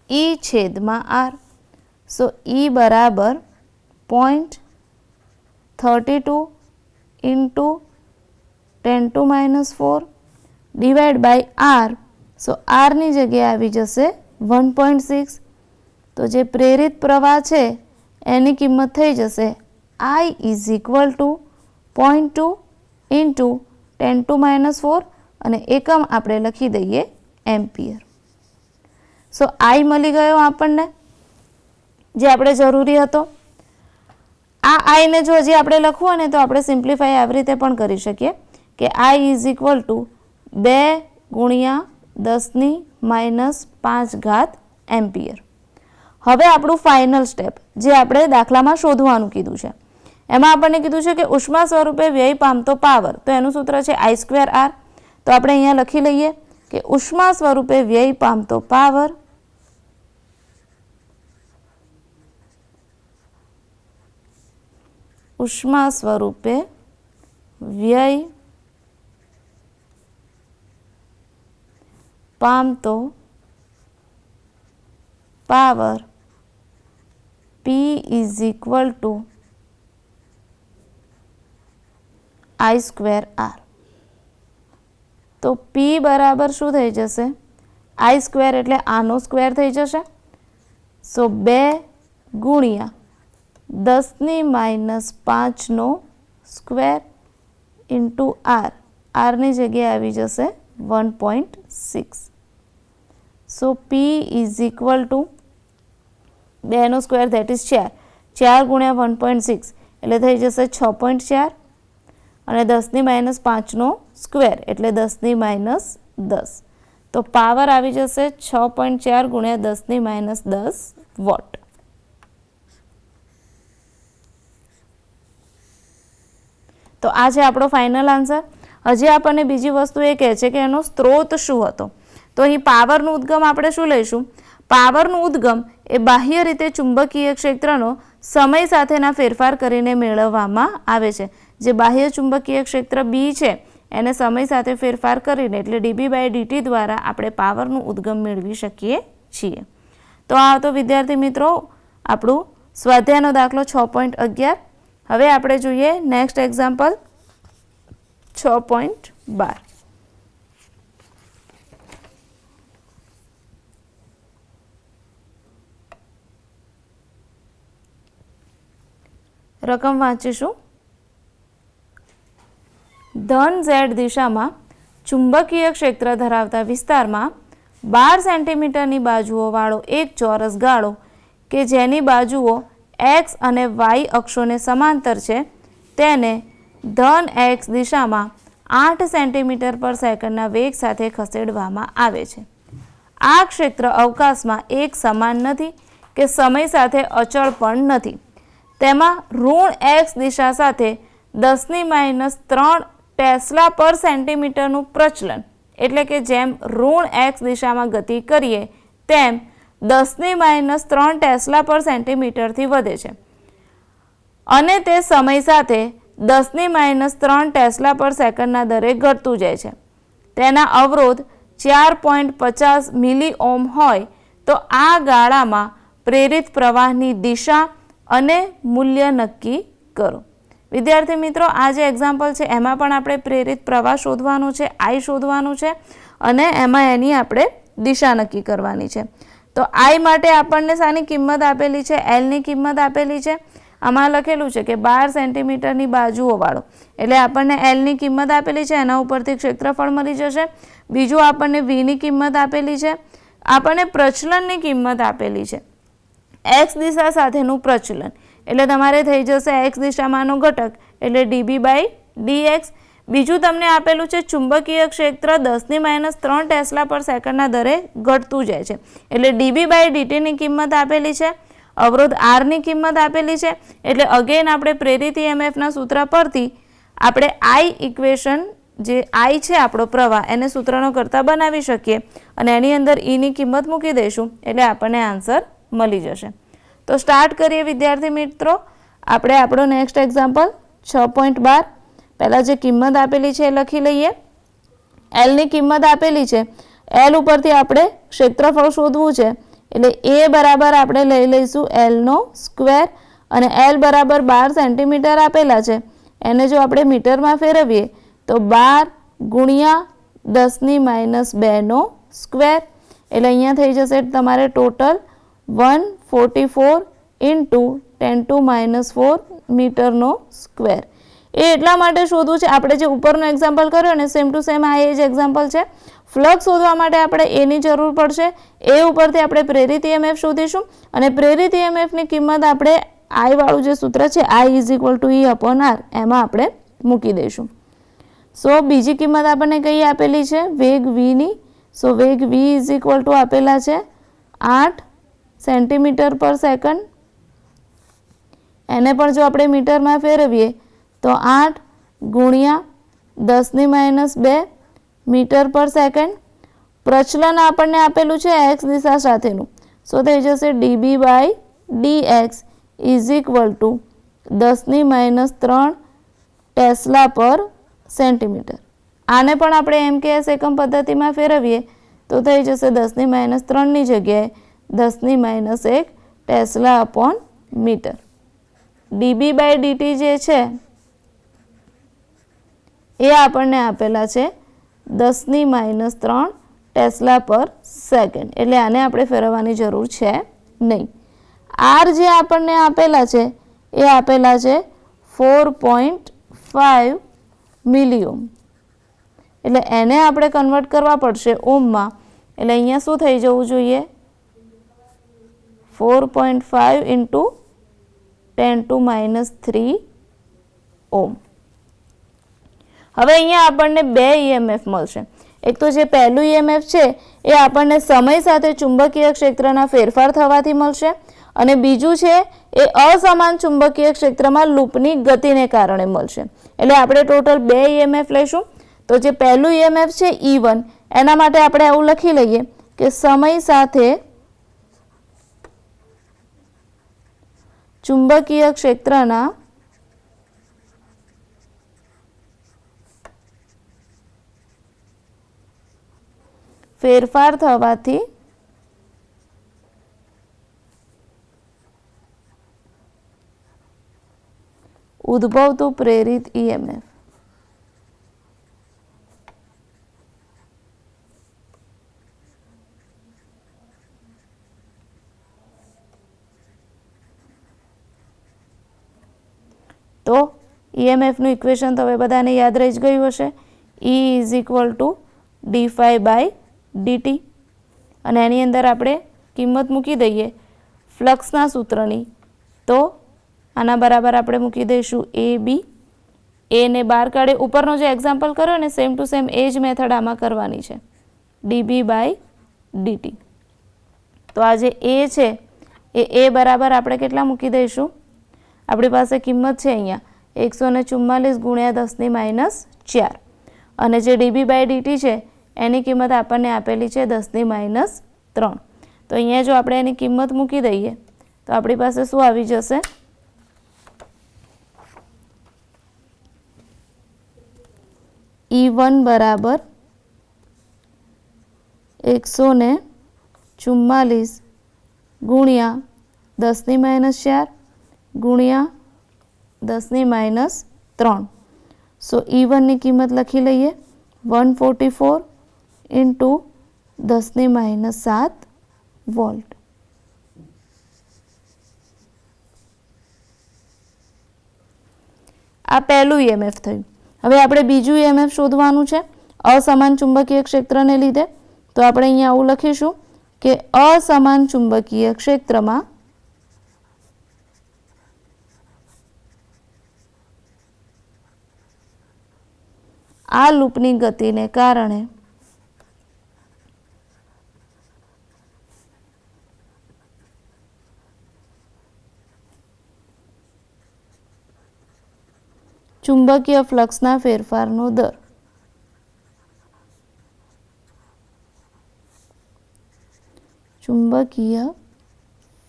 E/R. સો E બરાબર 0.32 × 10⁻⁴ / R. સો Rની જગ્યાએ આવી જશે 1.6. તો જે પ્રેરિત પ્રવાહ છે એની કિંમત થઈ જશે I is equal two 0.2 into 10⁻⁴ અને એકમ આપણે લખી દઈએ એમ્પિયર. સો I મળી ગયો આપણને, જે આપણે જરૂરી હતો. આ I ને જો હજી આપણે લખવું હોય ને તો આપણે સિમ્પ્લિફાઈ આવી રીતે પણ કરી શકીએ કે I ઇઝ ઇક્વલ ટુ 2 ગુણ્યા 10⁻⁵ એમ્પિયર. હવે આપણું ફાઇનલ સ્ટેપ જે આપણે દાખલામાં શોધવાનું કીધું છે, એમાં આપણને કીધું છે કે ઉષ્મા સ્વરૂપે વ્યય પામતો પાવર, તો એનું સૂત્ર છે I²R. તો આપણે અહીંયા લખી લઈએ કે ઉષ્મા સ્વરૂપે વ્યય પામતો પાવર ઉષ્મા સ્વરૂપે વ્યય પામતો power P is equal to I²R. તો P બરાબર શું થઈ જશે? I² એટલે આનો સ્ક્વેર થઈ જશે. સો 2 ગુણ્યા 10⁻⁵ સ્ક્વેર ઇન્ટુ R. આરની જગ્યાએ આવી જશે 1.6. So P is equal to 2નો સ્ક્વેર ધેટ ઇઝ 4. 4 ગુણ્યા 1.6 એટલે થઈ જશે 6.4 અને 10⁻⁵ સ્ક્વેર એટલે 10⁻10. તો પાવર આવી જશે 6.4 ગુણ્યા 10⁻10 વોટ. તો આ છે આપણો ફાઇનલ આન્સર. હજી આપણને બીજી વસ્તુ એ કહે છે કે એનો સ્ત્રોત શું હતો. તો અહીં પાવરનું ઉદ્ગમ આપણે શું લઈશું? પાવરનું ઉદ્ગમ એ બાહ્ય રીતે ચુંબકીય ક્ષેત્રનો સમય સાથેના ફેરફાર કરીને મેળવવામાં આવે છે. જે બાહ્ય ચુંબકીય ક્ષેત્ર B છે એને સમય સાથે ફેરફાર કરીને એટલે dB/dt દ્વારા આપણે પાવરનું ઉદ્ગમ મેળવી શકીએ છીએ. તો આ હતો વિદ્યાર્થી મિત્રો આપણું સ્વાધ્યાયનો દાખલો 6.11. હવે આપણે જોઈએ નેક્સ્ટ એક્ઝામ્પલ 6.12. રકમ વાંચીશું. ધન Z દિશામાં ચુંબકીય ક્ષેત્ર ધરાવતા વિસ્તારમાં 12 સેન્ટીમીટરની બાજુઓ વાળો એક ચોરસ ગાળો કે જેની બાજુઓ X અને Y અક્ષોને સમાંતર છે તેને ધન X દિશામાં 8 સેન્ટીમીટર પર સેકન્ડના વેગ સાથે ખસેડવામાં આવે છે. આ ક્ષેત્ર અવકાશમાં એક સમાન નથી કે સમય સાથે અચળ પણ નથી. તેમાં ઋણ X દિશા સાથે 10⁻³ ટેસ્લા પર સેન્ટીમીટરનું પ્રચલન એટલે કે જેમ ઋણ X દિશામાં ગતિ કરીએ તેમ 10⁻³ ટેસ્લા પર સેન્ટીમીટરથી વધે છે અને તે સમય સાથે 10⁻³ ટેસ્લા પર સેકન્ડના દરે ઘટતું જાય છે. તેના અવરોધ 4.50 મિલી ઓહ્મ હોય તો આ ગાળામાં પ્રેરિત પ્રવાહની દિશા અને મૂલ્ય નક્કી કરો. વિદ્યાર્થી મિત્રો આ જે એક્ઝામ્પલ છે એમાં પણ આપણે પ્રેરિત પ્રવાહ શોધવાનું છે, I શોધવાનું છે અને એમાં એની આપણે દિશા નક્કી કરવાની છે. તો I માટે આપણને શાની કિંમત આપેલી છે? Lની કિંમત આપેલી છે. આમાં લખેલું છે કે 12 સેન્ટીમીટરની બાજુઓ વાળો એટલે આપણને Lની કિંમત આપેલી છે, એના ઉપરથી ક્ષેત્રફળ મળી જશે. બીજું આપણને Vની કિંમત આપેલી છે. આપણને પ્રચલનની કિંમત આપેલી છે. X દિશા સાથેનું પ્રચલન એટલે તમારે થઈ જશે X દિશામાંનો ઘટક એટલે dB/dx. બીજું તમને આપેલું છે ચુંબકીય ક્ષેત્ર 10⁻³ ટેસ્લા પર સેકન્ડના દરે ઘટતું જાય છે એટલે dB/dtની કિંમત આપેલી છે. અવરોધ Rની કિંમત આપેલી છે એટલે અગેન આપણે પ્રેરિત EMFના સૂત્ર પરથી આપણે I ઇક્વેશન જે I છે આપણો પ્રવાહ એને સૂત્રનો કરતા બનાવી શકીએ અને એની અંદર Eની કિંમત મૂકી દઈશું એટલે આપણને આન્સર મળી જશે. તો સ્ટાર્ટ કરીએ વિદ્યાર્થી મિત્રો. આપણે આપણો નેક્સ્ટ એક્ઝામ્પલ 6.12. પહેલાં જે કિંમત આપેલી છે એ લખી લઈએ. Lની કિંમત આપેલી છે. L ઉપરથી આપણે ક્ષેત્રફળ શોધવું છે એટલે A બરાબર આપણે લઈ લઈશું Lનો સ્ક્વેર અને L બરાબર 12 સેન્ટીમીટર આપેલા છે. એને જો આપણે મીટરમાં ફેરવીએ તો 12 ગુણ્યા 10⁻² સ્ક્વેર એટલે અહીંયા થઈ જશે તમારે ટોટલ 144 ઇન્ટુ 10⁻⁴ મીટરનો સ્ક્વેર. એ એટલા માટે શોધવું છે, આપણે જે ઉપરનો એક્ઝામ્પલ કર્યો ને સેમ ટુ સેમ આ એ જ એક્ઝામ્પલ છે. ફ્લક્સ શોધવા માટે આપણે એની જરૂર પડશે. એ ઉપરથી આપણે પ્રેરિત EMF શોધીશું અને પ્રેરિત EMFની કિંમત આપણે I વાળું જે સૂત્ર છે I = E/R એમાં આપણે મૂકી દઈશું. સો બીજી કિંમત આપણને કઈ આપેલી છે? વેગ vની. સો વેગ v = આપેલા છે 8 સેન્ટીમીટર/સેકન્ડ. એને પણ જો આપણે મીટરમાં ફેરવીએ તો 8 ગુણ્યા 10⁻² મીટર/સેકન્ડ. પ્રચલન આપણને આપેલું છે x દિશા સાથેનું. સો થઈ જશે dB/dx = 10⁻³ ટેસ્લા/સેન્ટીમીટર. આને પણ આપણે MKS એકમ પદ્ધતિમાં ફેરવીએ તો થઈ જશે 10⁻³ જગ્યાએ 10⁻1 ટેસ્લા/મીટર. dB/dt જે છે એ આપણને આપેલા છે 10⁻³ ટેસ્લા/સેકન્ડ. એટલે આને આપણે ફેરવવાની જરૂર છે નહીં. R જે આપણને આપેલા છે એ આપેલા છે 4.5 મિલિઓહમ. એટલે એને આપણે કન્વર્ટ કરવા પડશે ઓમમાં. એટલે અહીંયા શું થઈ જવું જોઈએ? 4.5 × 10⁻³ ઓમ. હવે અહીંયા આપણને બે EMF મળશે. એક તો જે પહેલું EMF છે એ આપણને સમય સાથે ચુંબકીય ક્ષેત્રના ફેરફાર થવાથી મળશે અને બીજું છે એ અસમાન ચુંબકીય ક્ષેત્રમાં લૂપની ગતિને કારણે મળશે. એટલે આપણે ટોટલ બે EMF લઈશું. તો જે પહેલું EMF છે E1 એના માટે આપણે આવું લખી લઈએ કે સમય સાથે ચુંબકીય ક્ષેત્રના ફેરફાર થવાથી ઉદ્ભવતું પ્રેરિત EMF. તો EMFનું ઇક્વેશન તો હવે બધાને યાદ રહી જ ગયું હશે. E = dφ/dt અને એની અંદર આપણે કિંમત મૂકી દઈએ ફ્લક્સના સૂત્રની. તો આના બરાબર આપણે મૂકી દઈશું AB. એને બહાર કાઢી ઉપરનો જે એક્ઝામ્પલ કર્યો ને સેમ ટુ સેમ એ જ મેથડ આમાં કરવાની છે. dB/dt. તો આ જે A છે એ A બરાબર આપણે કેટલા મૂકી દઈશું? આપણી પાસે કિંમત છે અહીંયા 144 × 10⁻⁴. અને જે dB/dt છે એની કિંમત આપણને આપેલી છે 10⁻3. તો અહીંયા જો આપણે એની કિંમત મૂકી દઈએ તો આપણી પાસે શું આવી જશે? E1 બરાબર 144 ગુણ્યા 10⁻⁴ ગુણ્યા 10⁻3. સો E1 ની કિંમત લખી લઈએ 144 × 10⁻7 વોલ્ટ. આ પહેલું EMF થયું. હવે આપણે બીજું EMF શોધવાનું છે અસમાન ચુંબકીય ક્ષેત્રને લીધે. તો આપણે અહીંયા આવું લખીશું કે અસમાન ચુંબકીય ક્ષેત્રમાં આ લૂપની ગતિને કારણે ચુંબકીય ફ્લક્સના ફેરફારનો દર. ચુંબકીય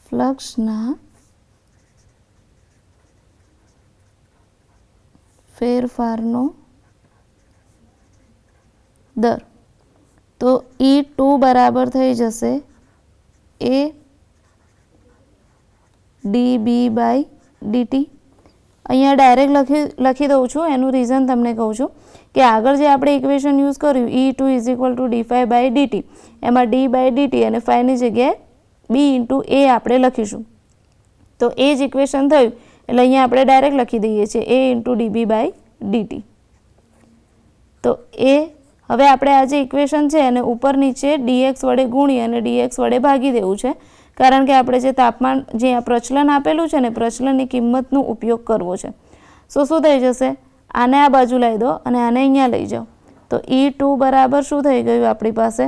ફ્લક્સના ફેરફારનો દર. તો E2 બરાબર થઈ જશે A dB/dt. અહીંયા ડાયરેક્ટ લખી દઉં છું. એનું રીઝન તમને કહું છું કે આગળ જે આપણે ઇક્વેશન યુઝ કર્યું E2 = dφ/dt એમાં d/dt અને φની જગ્યાએ B × A આપણે લખીશું. તો એ જ ઇક્વેશન થયું એટલે અહીંયા આપણે ડાયરેક્ટ લખી દઈએ છીએ એ ઇન્ટુ ડીબી બાય ડીટી. તો એ હવે આપણે આ જે ઇક્વેશન છે એને ઉપર નીચે ડીએક્સ વડે ગુણી અને ડીએક્સ વડે ભાગી દેવું છે, કારણ કે આપણે જે તાપમાન જે આ પ્રચલન આપેલું છે ને પ્રચલનની કિંમતનો ઉપયોગ કરવો છે. શું થઈ જશે, આને આ બાજુ લઈ દો અને આને અહીંયા લઈ જાઓ. તો E2 બરાબર શું થઈ ગયું આપણી પાસે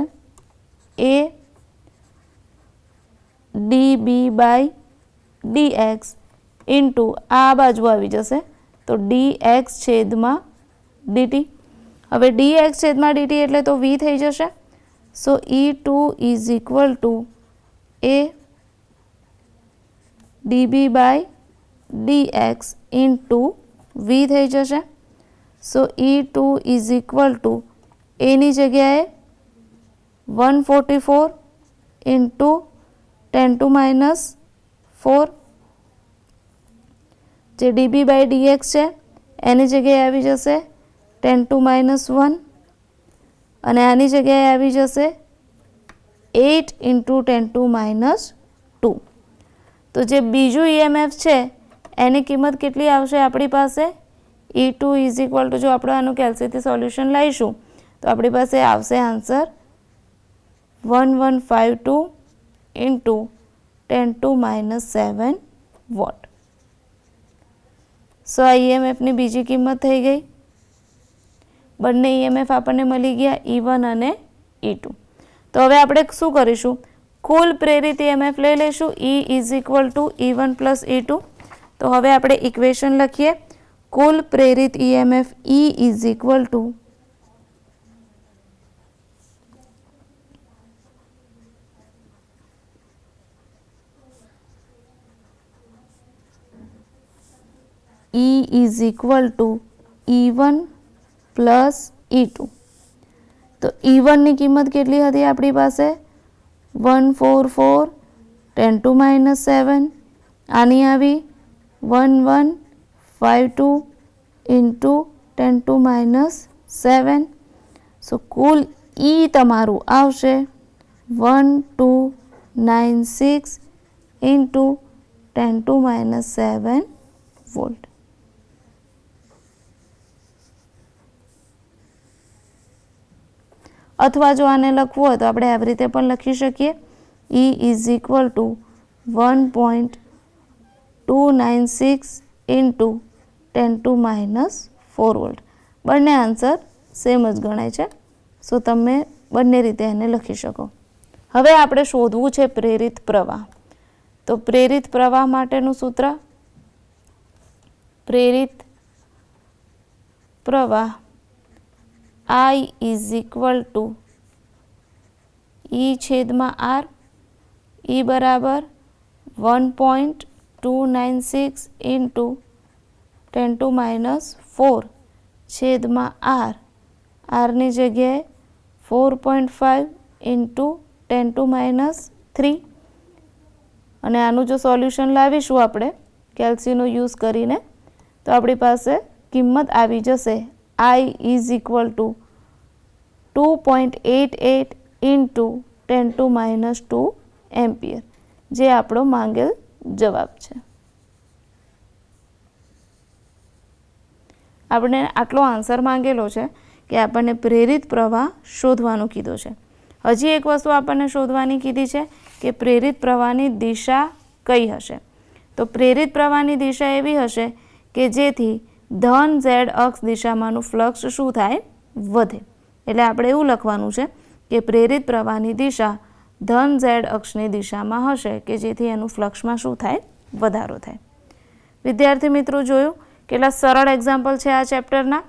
એ ડીબી બાય ડીએક્સ ઇન્ટુ આ બાજુ આવી જશે તો ડીએક્સ છેદમાં ડીટી. હવે ડીએક્સ છેદમાં ડીટી એટલે તો વી થઈ જશે. So E2 is equal to a d b by d x into v થઈ જશે. So E2 is equal to એની જગ્યાએ 144 ઇન્ટુ 10⁻⁴ જે ડીબી બાય ડીએક્સ છે એની જગ્યાએ આવી જશે 10⁻⁻1 અને આની જગ્યાએ આવી જશે 8 ઇન્ટુ 10⁻². તો જે બીજું ઈએમએફ છે એની કિંમત કેટલી આવશે આપણી પાસે E2 ઇઝ ઇક્વલ ટુ, જો આપણે આનું કેલ્સીથી સોલ્યુશન લઈશું તો આપણી પાસે આવશે આન્સર 1152 ઇન્ટુ 10⁻⁷ વોટ. સો આ ઈએમએફની બીજી કિંમત થઈ ગઈ. બંને ઈએમએફ આપણને મળી ગયા E1 અને E2. તો હવે આપણે શું કરીશું, કુલ પ્રેરિત ઈએમએફ લઈ લઈશું E is equal two E1 plus E2. તો હવે આપણે ઇક્વેશન લખીએ, કુલ પ્રેરિત EMF E is equal two E1 plus E2. તો E1ની કિંમત કેટલી હતી આપણી પાસે 144 10⁻⁷, આની આવી 1152 ઇન્ટુ 10⁻⁷. સો કુલ E તમારું આવશે 1296 ઇન્ટુ 10⁻⁷ વોલ્ટ. અથવા જો આને લખવું હોય તો આપણે આવી રીતે પણ લખી શકીએ, E is equal two 1.296 into 10⁻⁴ volt. બંને આન્સર સેમ જ ગણાય છે. સો તમે બંને રીતે એને લખી શકો. હવે આપણે શોધવું છે પ્રેરિત પ્રવાહ. તો પ્રેરિત પ્રવાહ માટેનું સૂત્ર, પ્રેરિત પ્રવાહ I is equal two E છેદમાં R. E બરાબર 1.296 ઇન્ટુ 10⁻⁴ છેદમાં R. Rની જગ્યાએ 4.5 ઇન્ટુ 10⁻³ અને આનું જો સોલ્યુશન લાવીશું આપણે કેલ્સીનો યુઝ કરીને તો આપણી પાસે કિંમત આવી જશે I is equal two 2.88 into 10⁻² ampere, જે આપણો માંગેલ જવાબ છે. આપણે આટલો આન્સર માંગેલો છે કે આપણને પ્રેરિત પ્રવાહ શોધવાનું કીધું છે. હજી એક વસ્તુ આપણને શોધવાની કીધી છે કે પ્રેરિત પ્રવાહની દિશા કઈ હશે. તો પ્રેરિત પ્રવાહની દિશા એવી હશે કે જેથી ધન ઝેડ અક્ષ દિશામાંનું ફ્લક્સ શું થાય, વધે. એટલે આપણે એવું લખવાનું છે કે પ્રેરિત પ્રવાહની દિશા ધન ઝેડ અક્ષની દિશામાં હશે કે જેથી એનું ફ્લક્સમાં શું થાય, વધારો થાય. વિદ્યાર્થી મિત્રો જોયું કેટલા સરળ એક્ઝામ્પલ છે આ ચેપ્ટરના.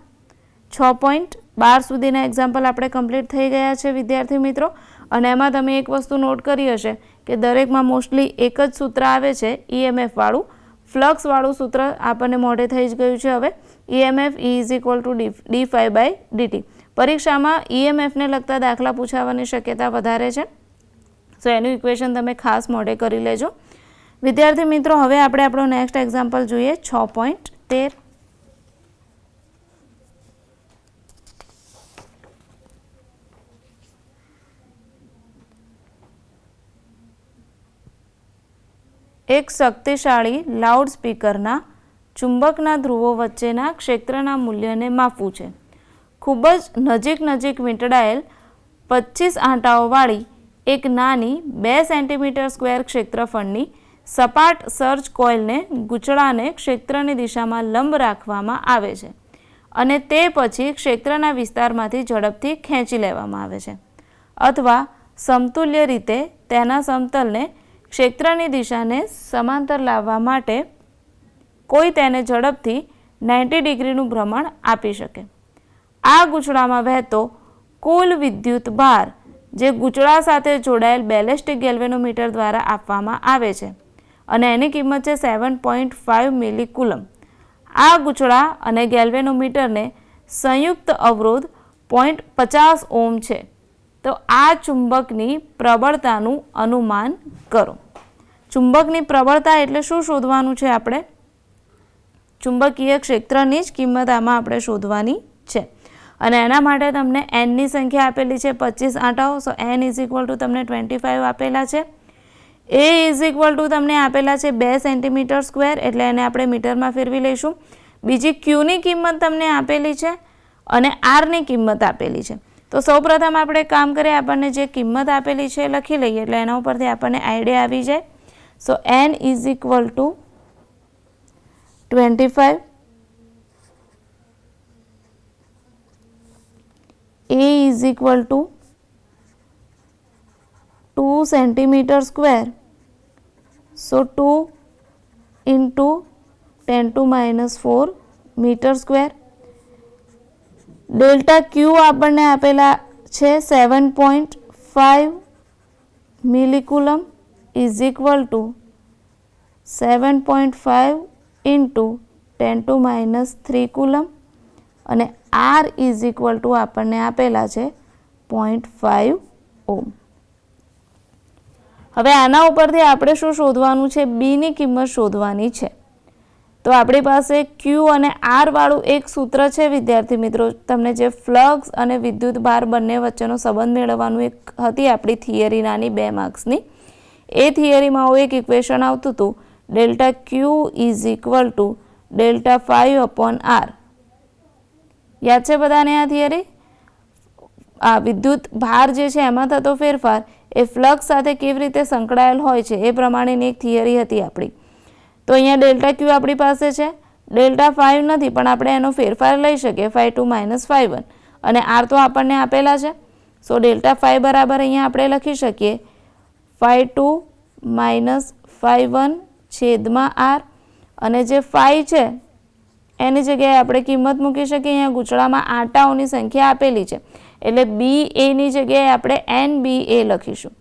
6.12 સુધીના એક્ઝામ્પલ આપણે કમ્પ્લીટ થઈ ગયા છે વિદ્યાર્થી મિત્રો. અને એમાં તમે એક વસ્તુ નોટ કરી હશે કે દરેકમાં મોસ્ટલી એક જ સૂત્ર આવે છે EMF વાળું. ફ્લક્સ વાળું સૂત્ર આપણને મોઢે થઈ જ ગયું છે. હવે EMF E is equal two d∅/dt. પરીક્ષામાં EMFને લગતા દાખલા પૂછાવાની શક્યતા વધારે છે. સો એનું ઇક્વેશન તમે ખાસ મોઢે કરી લેજો. વિદ્યાર્થી મિત્રો હવે આપણે આપણો નેક્સ્ટ એક્ઝામ્પલ જોઈએ 6.13. એક શક્તિશાળી લાઉડસ્પીકરના ચુંબકના ધ્રુવો વચ્ચેના ક્ષેત્રના મૂલ્યને માપવું છે. ખૂબ જ નજીક વીંટળાયેલ 25 આંટાઓવાળી એક નાની 2 સેન્ટીમીટર સ્ક્વેર ક્ષેત્રફળની સપાટ સર્જ કોઇલને ગૂંચળાને ક્ષેત્રની દિશામાં લંબ રાખવામાં આવે છે અને તે પછી ક્ષેત્રના વિસ્તારમાંથી ઝડપથી ખેંચી લેવામાં આવે છે અથવા સમતુલ્ય રીતે તેના સમતલને ક્ષેત્રની દિશાને સમાંતર લાવવા માટે કોઈ તેને ઝડપથી 90 ડિગ્રીનું ભ્રમણ આપી શકે. આ ગૂંચળામાં વહેતો કુલ વિદ્યુત ભાર જે ગૂંચળા સાથે જોડાયેલ બેલેસ્ટિક ગેલ્વેનોમીટર દ્વારા આપવામાં આવે છે અને એની કિંમત છે 7.5 મિલીકુલમ. આ ગૂંચળા અને ગેલ્વેનોમીટરને સંયુક્ત અવરોધ 0.50 ઓહ્મ છે. તો આ ચુંબકની પ્રબળતાનું અનુમાન કરો. ચુંબકની પ્રબળતા એટલે શું શોધવાનું છે આપણે? ચુંબકીય ક્ષેત્રની જ કિંમત આમાં આપણે શોધવાની છે અને એના માટે તમને એનની સંખ્યા આપેલી છે 25 આંટાઓ. સો એન ઇઝ ઇક્વલ ટુ તમને 25 આપેલા છે. એ ઇઝ ઇક્વલ ટુ તમને આપેલા છે 2 સેન્ટીમીટર સ્ક્વેર, એટલે એને આપણે મીટરમાં ફેરવી લઈશું. બીજી ક્યુની કિંમત તમને આપેલી છે અને આરની કિંમત આપેલી છે. તો સૌપ્રથમ આપણે કામ કરીએ, આપણને જે કિંમત આપેલી છે લખી લઈએ એટલે એના ઉપરથી આપણને આઈડિયા આવી જાય. So N is equal to 25, A is equal to 2 centimeter square. So 2 into 10 to minus 4 meter square. Delta Q આપણને આપેલા છે 7.5 મિલીકુલમ is equal to 7.5 into 10 to minus 3 coulomb અને R ઇઝ ઇક્વલ ટુ આપણને આપેલા છે 0.5 ohm. હવે આના ઉપરથી આપણે શું શોધવાનું છે? બીની કિંમત શોધવાની છે. તો આપણી પાસે ક્યુ અને આર વાળું એક સૂત્ર છે વિદ્યાર્થી મિત્રો. તમને જે ફ્લક્સ અને વિદ્યુત ભાર બંને વચ્ચેનો સંબંધ મેળવવાનું એક હતી આપણી થિયરી નાની 2 માર્ક્સની. એ થિયરીમાં એક ઇક્વેશન આવતું હતું delta q is equal to delta 5 upon r. યાદ છે બધાને આ થિયરી? આ વિદ્યુત ભાર જે છે એમાં થતો ફેરફાર એ ફ્લક્સ સાથે કેવી રીતે સંકળાયેલ હોય છે એ પ્રમાણેની એક થિયરી હતી આપણી. તો અહીંયા ડેલ્ટા ક્યુ આપણી પાસે છે, ડેલ્ટા 5 નથી પણ આપણે એનો ફેરફાર લઈ શકીએ 5 2 - 5 1 અને આર તો આપણને આપેલા છે. સો ડેલ્ટા 5 બરાબર અહીંયા આપણે લખી શકીએ 5 2 - 5 1 છેદમાં આર અને જે 5 છે એની જગ્યાએ આપણે કિંમત મૂકી શકીએ. અહીંયા ગૂંચળામાં આંટાઓની સંખ્યા આપેલી છે એટલે બી એની જગ્યાએ આપણે એન બી એ લખીશું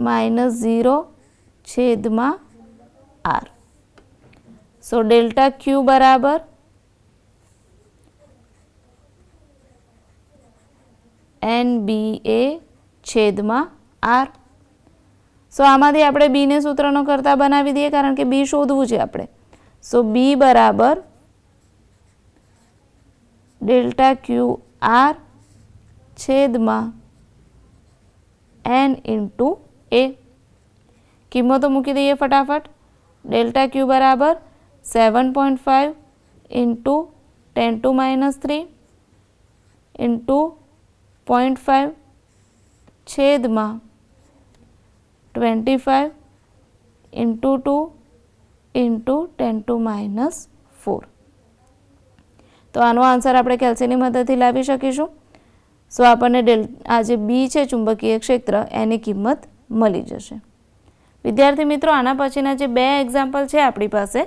-0 છેદમાં આર. સો ડેલ્ટા ક્યુ બરાબર એન બી એ છેદમાં આર. સો આમાંથી આપણે બીને સૂત્રનો કરતા બનાવી દઈએ કારણ કે બી શોધવું છે આપણે. સો બી બરાબર ડેલ્ટા ક્યુ આર છેદમાં એન ઇન્ટુ એ. કિંમતો મૂકી દઈએ ફટાફટ. ડેલ્ટા ક્યુ બરાબર 7.5 ઇન્ટુ 10 to minus 3 ઇન્ટુ 0.5 છેદમાં 25 ઇન્ટુ 2 ઇન્ટુ 10 to minus 4. તો આનો આન્સર આપણે કેલ્સીની મદદથી લાવી શકીશું. સો આપણને આ જે બી છે ચુંબકીય ક્ષેત્ર એની કિંમત મળી જશે. વિદ્યાર્થી મિત્રો, આના પછીના જે 2 એક્ઝામ્પલ છે આપણી પાસે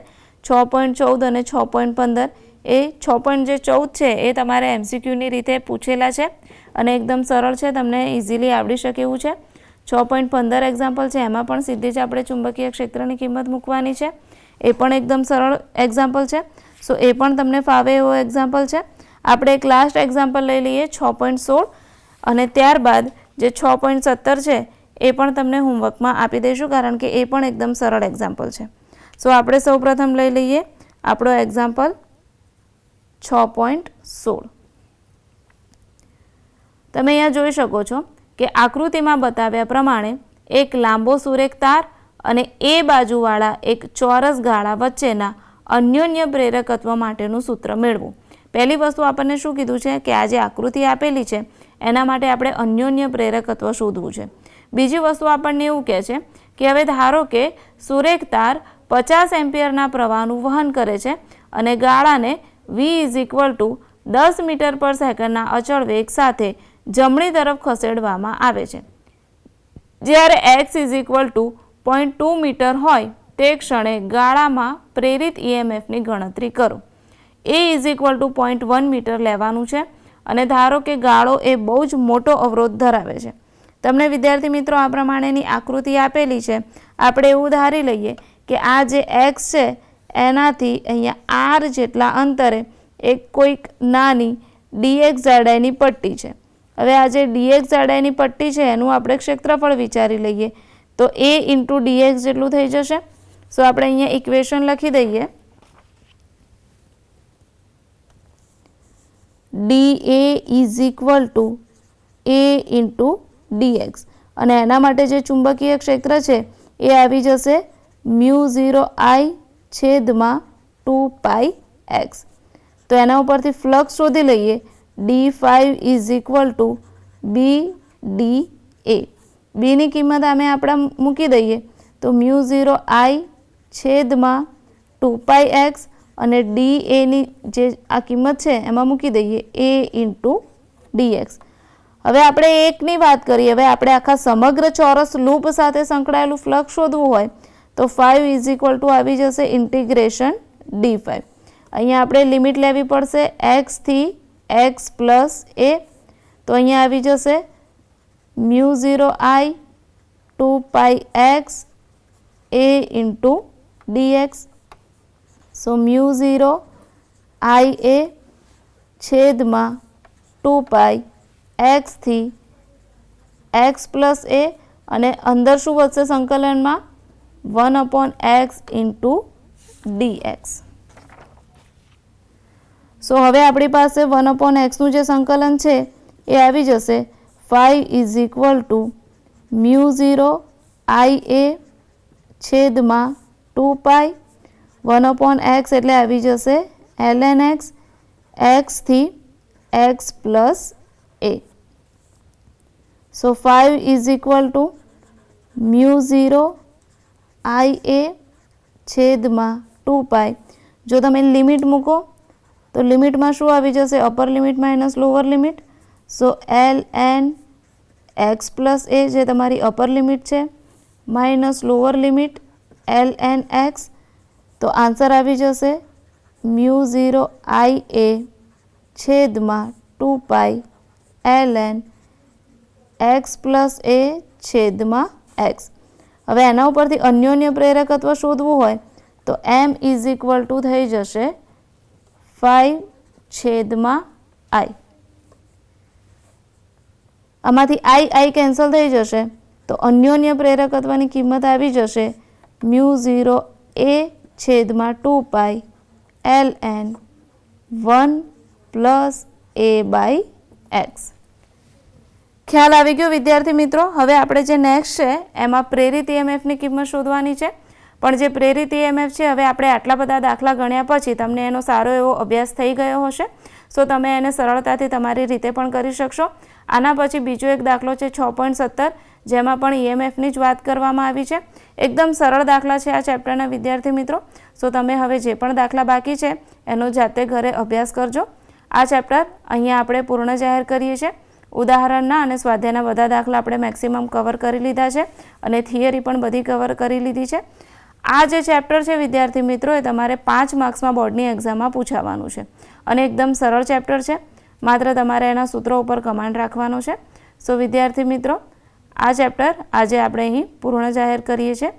6.14 અને 6.15 એ 6.14 છે એ તમારે MCQની રીતે પૂછેલા છે અને એકદમ સરળ છે, તમને ઇઝીલી આવડી શકે એવું છે. 6.15 એક્ઝામ્પલ છે એમાં પણ સીધી જ આપણે ચુંબકીય ક્ષેત્રની કિંમત મૂકવાની છે. એ પણ એકદમ સરળ એક્ઝામ્પલ છે. સો એ પણ તમને ફાવે એવો એક્ઝામ્પલ છે. આપણે એક લાસ્ટ એક્ઝામ્પલ લઈ લઈએ 6.16 અને ત્યારબાદ જે 6.17 છે એ પણ તમને હોમવર્કમાં આપી દઈશું કારણ કે એ પણ એકદમ સરળ એક્ઝામ્પલ છે. સો આપણે સૌપ્રથમ લઈ લઈએ આપણો એક્ઝામ્પલ 6.16. તમે અહીંયા જોઈ શકો છો કે આકૃતિમાં બતાવ્યા પ્રમાણે એક લાંબો સુરેખ તાર અને એ બાજુવાળા એક ચોરસ ગાળા વચ્ચેના અન્યોન્ય પ્રેરકત્વ માટેનું સૂત્ર મેળવું. પહેલી વસ્તુ આપણને શું કીધું છે કે આ જે આકૃતિ આપેલી છે એના માટે આપણે અન્યોન્ય પ્રેરકત્વ શોધવું છે. બીજી વસ્તુ આપણને એવું કહે છે કે હવે ધારો કે સુરેખ તાર 50 એમ્પિયરના પ્રવાહનું વહન કરે છે અને ગાળાને v = 10 મીટર પર સેકન્ડના અચળ વેગ સાથે જમણી તરફ ખસેડવામાં આવે છે. જ્યારે x = 0.2 મીટર હોય તે ક્ષણે ગાળામાં પ્રેરિત EMFની ગણતરી કરો. a = 0.1 મીટર લેવાનું છે અને ધારો કે ગાળો એ બહુ જ મોટો અવરોધ ધરાવે છે. તમને વિદ્યાર્થી મિત્રો આ પ્રમાણેની આકૃતિ આપેલી છે. આપણે એવું ધારી લઈએ કે આ જે x છે એનાથી અહીંયા r જેટલા અંતરે એક કોઈક નાની dx જાડાઈની પટ્ટી છે. હવે આ જે dx જાડાઈની પટ્ટી છે એનું આપણે ક્ષેત્રફળ વિચારી લઈએ તો a × dx જેટલું થઈ જશે. સો આપણે અહીંયા ઇક્વેશન લખી દઈએ. dA = a × dx અને એના માટે જે ચુંબકીય ક્ષેત્ર છે એ આવી જશે μ0I/2πx. તો એના ઉપરથી ફ્લક્સ શોધી લઈએ. d5 = bdA. બીની કિંમત અમે આપણે મૂકી દઈએ તો μ0I/2πx અને dAની જે આ કિંમત છે એમાં મૂકી દઈએ a × dx. હવે આપણે એકની વાત કરીએ. હવે આપણે આખા સમગ્ર ચોરસ લૂપ સાથે સંકળાયેલું ફ્લક્સ શોધવું હોય તો 5 = આવી જશે ઇન્ટિગ્રેશન d5. અહીંયા આપણે લિમિટ લેવી પડશે x થી x + a. તો અહીંયા આવી જશે μ0I/2πx a × dx. So μ0IA/2πx થી x + a અને અંદર શું વધશે સંકલનમાં 1/x × dx. સો હવે આપણી પાસે 1/x નું જે સંકલન છે એ આવી જશે 5 = μ0IA/2π 1/x એટલે આવી જશે ln x x થી x + a. So 5 = μ0IA/2π. જો તમે લિમિટ મૂકો તો લિમિટમાં શું આવી જશે? Upper limit minus lower limit. So ln x + a જે તમારી અપર લિમિટ છે minus lower limit ln x. તો આન્સર આવી જશે μ0IA/2π ln x + a/x. હવે એના ઉપરથી અન્યોન્ય પ્રેરકત્વ શોધવું હોય તો m = થઈ જશે 5/I. આમાંથી I કેન્સલ થઈ જશે તો અન્યોન્ય પ્રેરકત્વની કિંમત આવી જશે μ0A/2π ln 1 + a/x. ખ્યાલ આવી ગયો વિદ્યાર્થી મિત્રો? હવે આપણે જે નેક્સ્ટ છે એમાં પ્રેરિત EMFની કિંમત શોધવાની છે. પણ જે પ્રેરિત EMF છે હવે આપણે આટલા બધા દાખલા ગણ્યા પછી તમને એનો સારો એવો અભ્યાસ થઈ ગયો હશે. સો તમે એને સરળતાથી તમારી રીતે પણ કરી શકશો. આના પછી બીજો એક દાખલો છે 6.17 જેમાં પણ EMFની જ વાત કરવામાં આવી છે. એકદમ સરળ દાખલા છે આ ચેપ્ટરના વિદ્યાર્થી મિત્રો. સો તમે હવે જે પણ દાખલા બાકી છે એનો જાતે ઘરે અભ્યાસ કરજો. આ ચેપ્ટર અહીંયા આપણે પૂર્ણ જાહેર કરીએ છીએ. ઉદાહરણના અને સ્વાધ્યાયના બધા દાખલા આપણે મેક્સિમમ કવર કરી લીધા છે અને થિયરી પણ બધી કવર કરી લીધી છે. આ જે ચેપ્ટર છે વિદ્યાર્થી મિત્રો એ તમારે 5 માર્ક્સમાં બોર્ડની એક્ઝામમાં પૂછાવાનું છે અને એકદમ સરળ ચેપ્ટર છે. માત્ર તમારે એના સૂત્રો ઉપર કમાન્ડ રાખવાનો છે. સો વિદ્યાર્થી મિત્રો આ ચેપ્ટર આજે આપણે અહીં પૂર્ણ જાહેર કરીએ છીએ.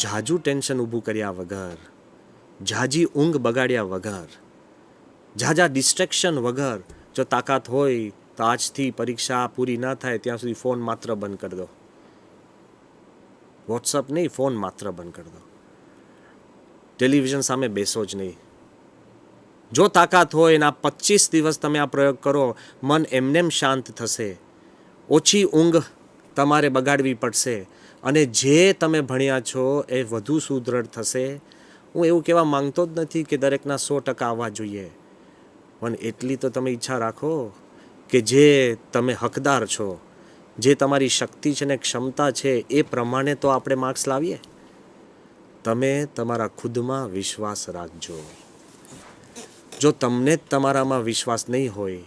ઝાઝું ટેન્શન ઊભું કર્યા વગર, ઝાઝી ઊંઘ બગાડ્યા વગર, ઝાઝા ડિસ્ટ્રેક્શન વગર જો તાકાત હોય તો આજથી પરીક્ષા પૂરી ના થાય ત્યાં સુધી ફોન માત્ર બંધ કરી દો. વોટ્સઅપ નહીં, ફોન માત્ર બંધ કરી દો. ટેલિવિઝન સામે બેસો જ નહીં. જો તાકાત હોય એના 25 દિવસ તમે આ પ્રયોગ કરો, મન એમનેમ શાંત થશે. ઓછી ઊંઘ તમારે બગાડવી પડશે અને જે તમે ભણ્યા છો એ વધુ સુદૃઢ થશે. હું એવું કહેવા માંગતો જ નથી કે દરેકના 100% આવવા જોઈએ, પણ એટલી તો તમે ઈચ્છા રાખો કે જે તમે હકદાર છો, જે તમારી શક્તિ છે ને ક્ષમતા છે એ પ્રમાણે તો આપણે માર્ક્સ લાવીએ. તમે તમારા ખુદમાં વિશ્વાસ રાખજો. જો તમને જ તમારામાં વિશ્વાસ નહીં હોય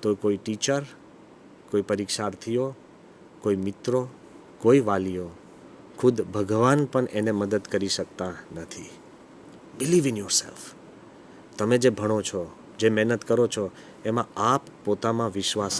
તો કોઈ ટીચર, કોઈ પરીક્ષાર્થીઓ, કોઈ મિત્રો, કોઈ વાલીઓ, ખુદ ભગવાન પણ એને મદદ કરી શકતા નથી. Believe in yourself. તમે જે ભણો છો, જે મહેનત કરો છો, એમાં આપ પોતામાં વિશ્વાસ